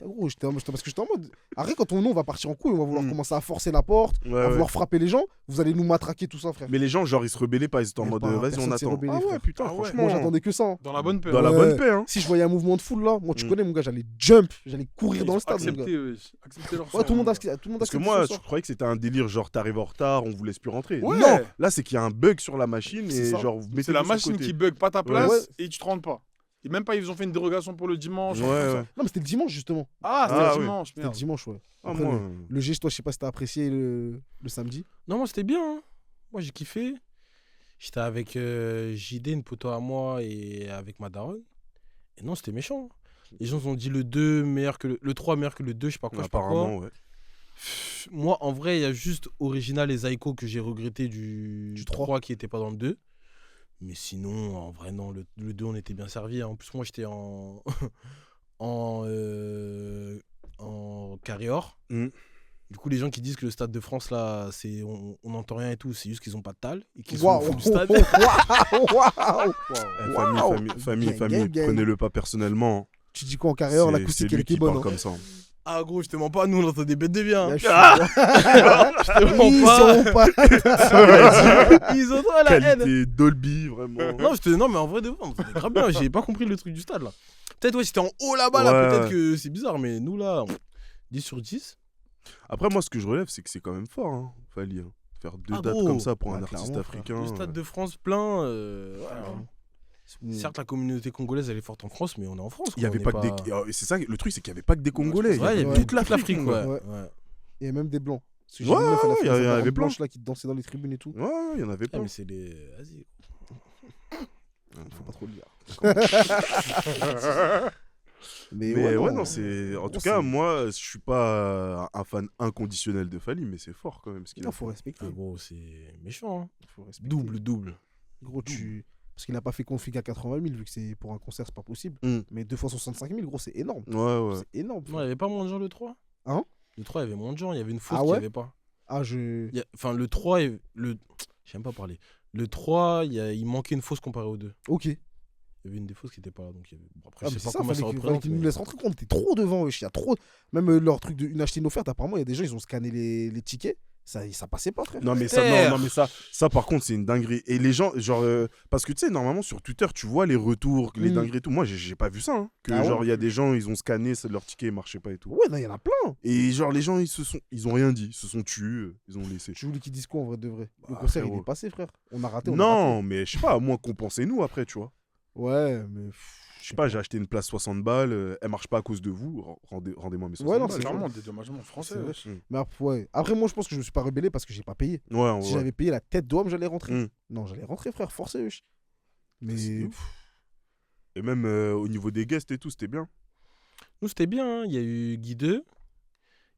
Gros, parce que j'étais en mode. Arrête, quand on va partir en couille, on va vouloir Mm. commencer à forcer la porte, Ouais, à ouais. vouloir frapper les gens. Vous allez nous matraquer, tout ça, frère. Mais les gens, genre, ils se rebellaient pas. Ils étaient en Mais mode, pas, vas-y, on personne s'est attend. rebellé, Ah ouais, frère. putain, Ah ouais. franchement. Moi, j'attendais que ça. Hein. Dans la bonne paix. Dans la Ouais. bonne paix, hein. Si je voyais un mouvement de foule là, moi, tu Mm. connais, mon gars, j'allais jump, j'allais courir dans le stade, mon gars. Accepter, ouais. Accepter leur Ouais, sort, tout le monde mon a gars. tout le monde a Parce que accepté moi, son je sort. croyais que c'était un délire, genre, t'arrives en retard, on vous laisse plus rentrer. Ouais. Non, là, c'est qu'il y a un bug sur la machine C'est et ça. genre, vous mettez C'est la sur le machine côté. qui bug pas ta place Ouais. et tu te rends pas. Et même pas, ils ont fait une dérogation pour le dimanche. Ouais, un truc comme ouais. ça. Non, mais c'était le dimanche, justement. Ah, c'était Ah, le oui. dimanche, C'était le merde. dimanche, ouais. Ah, Après, moi, le G, toi, je sais pas si t'as apprécié le samedi. Non, moi, c'était bien. Hein. Moi, j'ai kiffé. J'étais avec JD, une poteau à moi, et avec ma daronne. Et non, c'était méchant. Les gens ont dit le 2 meilleur que le 3 meilleur que le 2, je sais pas quoi, je sais pas quoi. apparemment, ouais. Moi, en vrai, il y a juste Original et Zaiko que j'ai regretté du 3 qui était pas dans le 2. Mais sinon, en vrai, non, le 2, on était bien servi. En plus, moi, j'étais en carré-or. Mm. Du coup, les gens qui disent que le Stade de France, là, on n'entend rien et tout, c'est juste qu'ils ont pas de tal et qu'ils sont Waouh! au fond du stade. Waouh! Eh, Waouh. famille, Gang, famille, gang, gang. prenez-le pas personnellement. Tu dis quoi en carrière, C'est l'acoustique, elle lui était qui bonne. parle Hein. comme ça. Ah, gros, je te mens pas, nous, on entend des bêtes de bien. Là, Hein. je suis- Je te Oui, mens pas. sur mon pote. Ils ont trop la haine. Qualité Dolby, vraiment. Non, mais en vrai, de vrai, on entendait grave bien. J'ai pas compris le truc du stade, là. Peut-être, ouais, c'était en haut là-bas, là, Ouais, peut-être ouais. que c'est bizarre, mais nous, là, 10 sur 10. Après, moi, ce que je relève, c'est que c'est quand même fort, hein, Fally. Hein. Faire deux Ah, dates gros. comme ça pour un Ouais, artiste clairement, frère. africain. Le Stade de France plein. Mm. Certes, la communauté congolaise, elle est forte en France, mais on est en France. Il y quoi, avait on pas est que des. Et c'est ça, le truc, c'est qu'il y avait pas que des Congolais. Ouais, il y avait Ouais. toute l'Afrique, mon ouais. gars. Ouais. Ouais. Et même des blancs. Parce que Ouais, j'ai vu une meuf, elle a fait il y en sa avait robe plein. blanche là qui dansait dans les tribunes et tout. Ouais, il y en avait Ah, plein. mais c'est les. Vas-y. Faut pas trop le dire. Mais ouais, non, c'est. En tout c'est- cas, moi, je suis pas un fan inconditionnel de Fally, mais c'est fort quand même ce qu'il Non, a faut fait. respecter. Ah, gros, c'est méchant. Hein. Faut respecter. Double. Gros, parce qu'il n'a pas fait config à 80 000, vu que c'est pour un concert, c'est pas possible. Mm. Mais 2 fois 65 000, gros, c'est énorme. Ouais, ouais. C'est énorme. Non, il n'y avait pas moins de gens le 3. Hein Le 3, il y avait moins de gens. Il y avait une fausse Ah qu'il n'y ouais avait pas. Ah, je. Enfin, le 3, j'aime pas parler. Le 3, il manquait une fausse comparée au 2. Ok. Il y avait une des fausses qui n'était pas là. Donc il y avait... bon, après, Ah, je mais sais c'est pas ça, comment ça fallait représente. qu'ils nous mais- laissent rentrer. On était trop devant, wesh. Il y a trop. Même leur truc de une achetée, une offerte, apparemment, il y a des gens, ils ont scanné les tickets. Ça passait pas, frère. Non mais ça, Terre. non mais ça par contre c'est une dinguerie. Et les gens, genre, parce que tu sais, normalement sur Twitter, tu vois les retours, les Mm. dingueries et tout. Moi, j'ai pas vu ça. Hein. Que Ah ouais genre, il y a des gens, ils ont scanné, leur ticket marchait pas et tout. Ouais, non, il y en a plein. Et genre, les gens, ils ont rien dit, ils se sont tués, ils ont laissé. Tu voulais qu'ils disent quoi en vrai de vrai? Le Bah, concert, il frérot. est passé, frère. On a raté. On a Non, mais je sais pas, à moins compensez-nous après, tu vois. raté. Ouais, mais. Je sais pas, j'ai acheté une place 60 balles, elle marche pas à cause de vous, rendez-moi mes 60 Ouais, non, balles. c'est Clairement, dédommagement français. C'est vrai. wesh. Mais après, moi, je pense que je me suis pas rebellé parce que j'ai pas payé. Ouais, Si ouais. j'avais payé la tête d'homme, j'allais rentrer. Mm. Non, j'allais rentrer, frère, forcé, wesh. C'est Mais. ouf. Et même au niveau des guests et tout, c'était bien. Nous, c'était bien. Hein. Il y a eu Guy 2.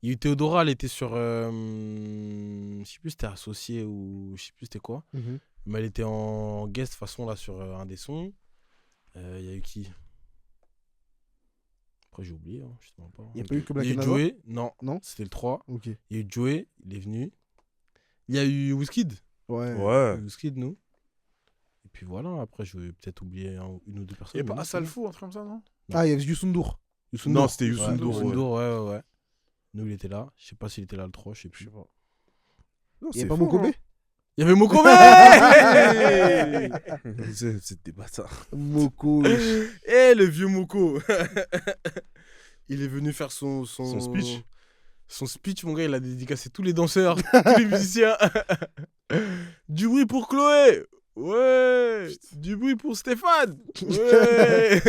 Il y a eu Théodora, elle était sur. Je sais plus si c'était associé ou. Je sais plus c'était quoi. Mhm. Mais elle était en guest façon là sur un des sons. Il y a eu qui? Après, j'ai oublié. Hein, justement pas. Il y a pas eu que Il Black y a eu Nava. Joey. Non, Non c'était le 3. Ok. Il y a eu Joey, il est venu. Il y a eu Wizkid. Ouais. Ouais. Wizkid, nous. Et puis voilà, après, je vais peut-être oublier une ou deux personnes. Il n'y a mais pas non, Assalfo, un truc comme ça, non? Ah, il y avait Youssou N'Dour. Youssou Non, N'Dour. c'était Youssou Ouais, N'Dour, Youssou ouais. N'Dour, ouais. Nous, il était là. Je sais pas s'il était là le 3, je sais plus. Non, Il y c'est avait pas fort, Mokobé hein. Il y avait Mokobé. C'est des bâtards. Moko. Eh, le vieux Moko. Il est venu faire son speech. Son speech, mon gars, il a dédicacé tous les danseurs, tous les musiciens. Du bruit pour Chloé. Ouais. Du bruit pour Stéphane. Ouais.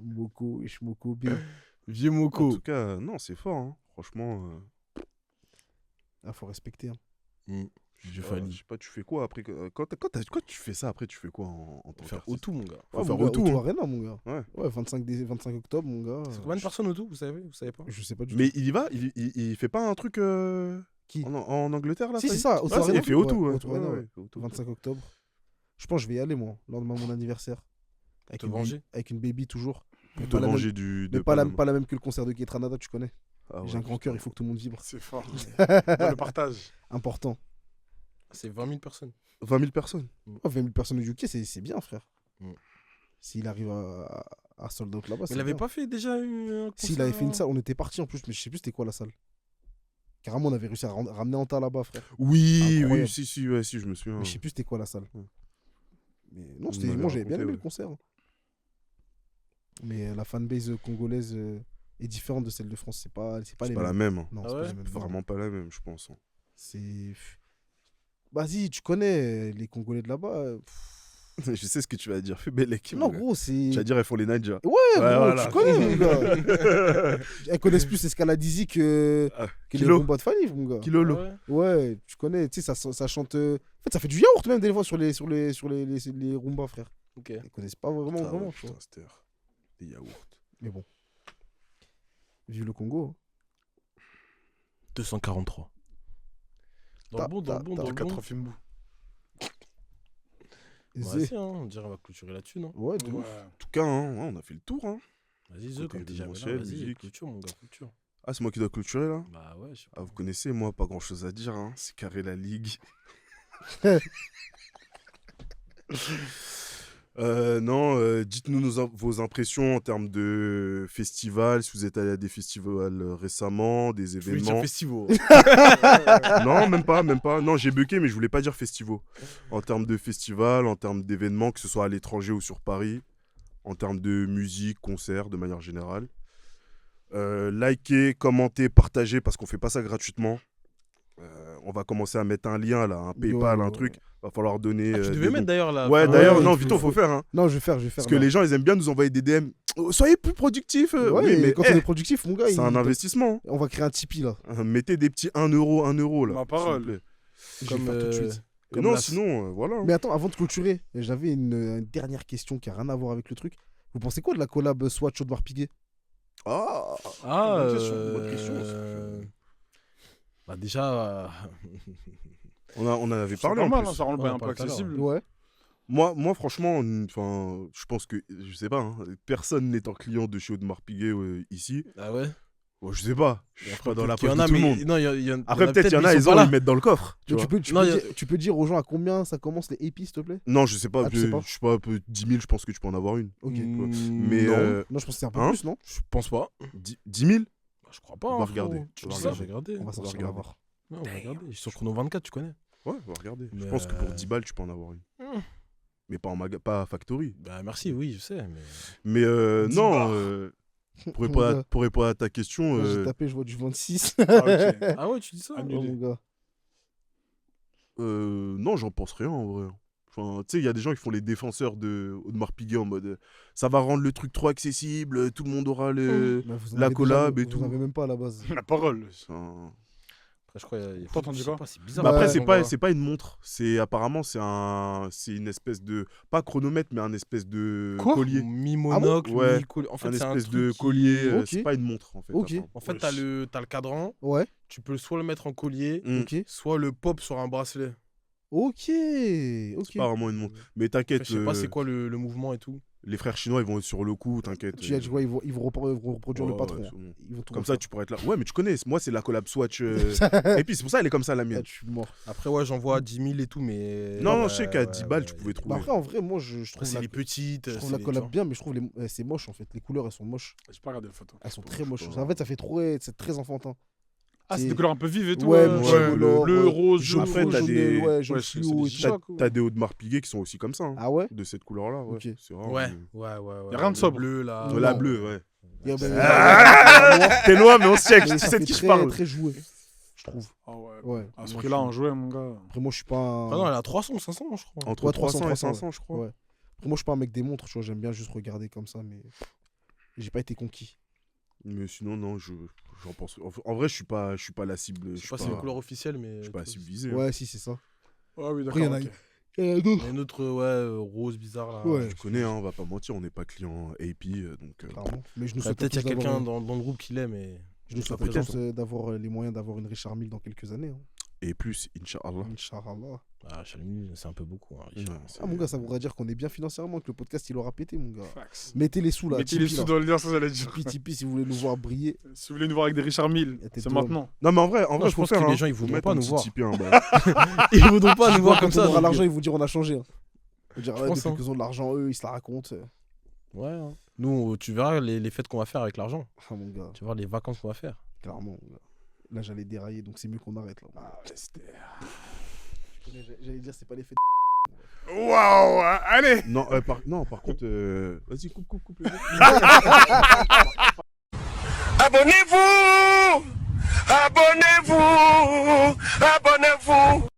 Moko, wesh, Moko, bien. Vieux En Moko. tout cas, non, c'est fort. Hein. Franchement, Ah, faut respecter. Hein. J'ai je failli sais pas, tu fais quoi après quand tu fais ça, après, tu fais quoi en tant faire qu'artiste au tout, mon gars. Faut Ouais, faire mon gars, au tout, Auto hein. Arena, mon gars. Ouais. 25 octobre, mon gars. C'est combien de personnes au tout, vous savez pas? Je sais pas du Mais tout. il y va, il fait pas un truc Qui en Angleterre là Si, ça c'est y est ça, Auto Ouais, Arena. il fait Auto, Ouais, ouais. Auto Arena, Ouais, ouais. ouais, Auto. 25 octobre. Je pense que je vais y aller, moi, lors de mon anniversaire. Avec Te une venger. avec une baby, toujours. Pour te Pas la venger même- du. Mais de pas la Panama. même que le concert de Ketranada, tu connais. Ah ouais. J'ai un grand cœur, il faut que tout le monde vibre. C'est fort. Dans le partage. Important. C'est 20 000 personnes. 20 000 personnes. Oh, 20 000 personnes au UK, c'est bien, frère. Mm. S'il arrive Ah, sold out là-bas. Mais c'est il avait bien. pas fait déjà une. Si, il avait fait une salle, on était partis en plus, mais je sais plus c'était quoi la salle. Carrément, on avait réussi à ramener Anta là-bas, frère. Oui, Incroyable. si, si, je me souviens. Mais je sais plus c'était quoi la salle. Ouais. Mais non, On m'avait moi j'avais bien raconté, aimé ouais. le concert. Mais la fanbase congolaise est différente de celle de France. C'est pas les C'est pas mêmes. la même. Hein. Non, Ah c'est ouais pas les mêmes. Vraiment pas la même, je pense. Hein. C'est. Vas-y, tu connais les Congolais de là-bas. Je sais ce que tu vas dire. Fais belle équipe. Non, mon gars. gros, c'est. Tu vas dire, elles font les Nadja. Ouais, gros, voilà. tu connais, mon gars. Elles connaissent plus Escaladizi que Ah, les Kilo. combats de Fanny, mon gars. Kilolo. Ouais. Ouais, tu connais, tu sais, ça chante. En fait, ça fait du yaourt même des fois sur les Rumba, frère. Ok. Ils connaissent pas vraiment, Ah, vraiment. ouais, Tu vois. putain, c'était des yaourts. Mais bon. Vive le Congo. hein. 243. Dans le bon, dans le bon, dans le bon. 4 Fimbu. Zé. Vas-y, hein, on dirait on va clôturer là-dessus, non? Ouais, de ouf. En tout cas, hein, ouais, on a fait le tour. Hein. Vas-y, The, Côté comme t'es jamais là, événementiel, vas-y, musique. clôture, mon gars, clôture. Ah, c'est moi qui dois clôturer là. Bah ouais, je sais pas. Ah, vous connaissez, moi, pas grand chose à dire. Hein. C'est carré la ligue. Non, dites-nous vos impressions en termes de festivals, si vous êtes allé à des festivals récemment, des Je voulais dire événements. festival. Non, même pas. Non, j'ai bucké, mais je voulais pas dire festivals. En termes de festivals, en termes d'événements, que ce soit à l'étranger ou sur Paris, en termes de musique, concerts, de manière générale. Likez, commentez, partagez, parce qu'on fait pas ça gratuitement. On va commencer à mettre un lien là, un PayPal, un truc. Va falloir donner. Ah, tu devais des mettre dons. d'ailleurs là. Ouais, enfin, d'ailleurs, ouais, non, il Vito, faut faire. Hein. Non, je vais faire. Parce que les gens, ils aiment bien nous envoyer des DM. Oh, soyez plus productifs. Ouais, oui, mais quand on est productif, mon gars, c'est un investissement. on va créer un Tipeee là. Mettez des petits 1 euro là. Ma parole. s'il vous plaît. Je vais Comme, faire tout de suite. Et comme non, la- sinon, voilà. Mais attends, avant de clôturer, j'avais une dernière question qui a rien à voir avec le truc. Vous pensez quoi de la collab Swatch Audemars Piguet? Ah, Ah, bonne question. Bah déjà, on en avait C'est parlé pas en mal, plus. hein, ça rend le Ouais, bail on un peu parle tout à l'heure, accessible. Ouais. Moi, franchement, je pense que, je sais pas, hein, personne n'étant client de chez Audemars Piguet ici. ah ouais. Bon, je sais pas. Je suis pas dans la Il y poche en de a, tout le mais monde. non, il y en Après, a peut-être, il y en mais a, sont ils pas ont, là. ils mettent dans le coffre. Tu Mais vois. tu peux dire aux gens à combien ça commence les épis, s'il te plaît? Non, je sais pas. Ah, tu sais pas. Je sais pas, 10 000, je pense que tu peux en avoir une. Ok. Mais non, Non, je pense que c'est un peu Hein plus, non? je pense pas. 10 000 Bah, je crois pas. On va hein, regarder. frérot. Tu On vas va regarder. regarder. On va sortir, on va regarder. voir. Ouais, on va regarder. Je suis sur Chrono 24, tu connais. Ouais, on va regarder. Je Mais pense que pour 10 balles, tu peux en avoir une. Hmm. Mais pas pas à Factory. Bah merci, oui, je sais. Mais... Mais 10 non, bars. pour répondre à ta question, Moi, j'ai tapé, je vois du 26. Ah, ok. Ah ouais, tu dis ça? Annulé. Oh, mon gars. non, j'en pense rien en vrai. Enfin, tu sais, il y a des gens qui font les défenseurs de Audemars Piguet en mode ça va rendre le truc trop accessible, tout le monde aura le. Mais vous en La avez collab déjà, et Vous tout. en avez même pas à la base. La parole. Enfin, Après, je crois qu'il y a... T'as entendu je sais quoi? pas, c'est bizarre. bah après, Ouais, c'est pas une montre. C'est apparemment c'est une espèce de pas chronomètre, mais un espèce de Quoi collier, Mi-monocle, Ouais. mi-collier. En fait, un c'est un espèce truc de qui- collier. Ok. C'est pas une montre en fait. Ok. apparemment. En fait, Ouais. t'as le cadran. Ouais. Tu peux soit le mettre en collier, Mm. Ok. soit le pop sur un bracelet. Ok. C'est Ok. pas vraiment une montre. Mais Après, t'inquiète, je sais pas c'est quoi le mouvement et tout. les frères chinois ils vont être sur le coup, t'inquiète. Tu vois, ils vont reproduire le Ouais, patron. ouais, c'est bon. Ils vont tout Comme ça, refaire. tu pourrais être là. Ouais, mais tu connais, moi, c'est la collab Swatch. Et puis, c'est pour ça elle est comme ça, la Ah, mienne. je suis mort. Après, ouais, j'en vois 10 000 et tout, mais. Non, ouais, je sais qu'à 10 balles, ouais, tu pouvais Bah trouver. après, en vrai, moi, je Après, trouve c'est la, les petites. je trouve c'est la les- collab tu bien, mais je trouve c'est moche en fait. Les couleurs, elles sont moches. J'ai pas regardé la photo. Elles sont Je très sais moches. pas. En fait, ça fait trop. C'est très enfantin. Ah, c'est C'est- des couleurs un peu vives et tout. Ouais, euh, multicolore, bleu, rose, jaune, jaune. Après, t'as jaune, des- ouais, jaune Ouais, c'est fluo des et tout. chocs, quoi. T'as des Audemars Piguet qui sont aussi comme ça, hein, Ah ouais? de cette couleur-là. Ouais. Ok. C'est rare. Ouais, mais- ouais, ouais. Y a rien de Le sobre. bleu, là. La non. bleue, ouais. Il y a- T'es loin, mais on se check. mais Tu ça sais de fait qui je très, parle. très joué, je trouve. Ah ouais. Ouais. À ce Moi, prix-là, je on suis- jouait, mon gars. Après, moi, je suis pas un. Ah non, elle a 300, 500, je crois. Entre Ouais, 300 et 300, 500, je crois. Ouais. Après, moi, je suis pas un mec des montres, tu vois. J'aime bien juste regarder comme ça, mais j'ai pas été conquis. Mais sinon, non, j'en pense. En vrai, je suis pas la cible. Je sais pas si c'est une couleur officielle, mais. Je suis pas la tu vois, cible visée. hein. Ouais, si, c'est ça. Ah oui, Après, il y d'accord. en a- ok. Il y en a d'autres. Il y a une autre, ouais, rose bizarre là. Ouais. Tu connais, hein, on va pas mentir, on n'est pas client AP, donc. Clairement. Mais je nous Après, souhaite peut-être il y a tous d'avoir quelqu'un dans le groupe qui l'aime, mais. Je nous pas souhaite présent. tous d'avoir les moyens d'avoir une Richard Mille dans quelques années. Hein. Et plus, Inch'Allah. Inch'Allah. Ah, Chalmu, c'est un peu beaucoup. Hein, Richard. Ouais, c'est- Ah, mon gars, ça voudra dire qu'on est bien financièrement, que le podcast il aura pété, mon gars. Fax. Mettez les sous là. Mettez les Tipeee, sous là. dans le lien, ça j'allais dire. Tipeee, si vous voulez nous voir briller. Si vous voulez nous voir avec des Richard Mille, Et tes c'est doigts. maintenant. Non, mais en vrai, je faut pense faire. que les hein. gens, ils Faut voudront mettre pas un nous petit voir. Tipeee en bas. Ils voudront pas nous voir Quand comme on ça. aura donc, l'argent, ils vous diront on a changé. Hein. Ils vont dire, Je ouais, pense, depuis hein. qu'ils ont de l'argent, eux, ils se la racontent. Ouais. Hein. Nous, tu verras les fêtes qu'on va faire avec l'argent. Ah, mon gars, Tu vas voir les vacances qu'on va faire. clairement. Mon gars. Là, j'allais dérailler, donc c'est mieux qu'on arrête. Là. J'allais dire, c'est pas les fêtes. Waouh, allez. Non, par contre, vas-y, coupe le jeu. Abonnez-vous! Abonnez-vous! Abonnez-vous!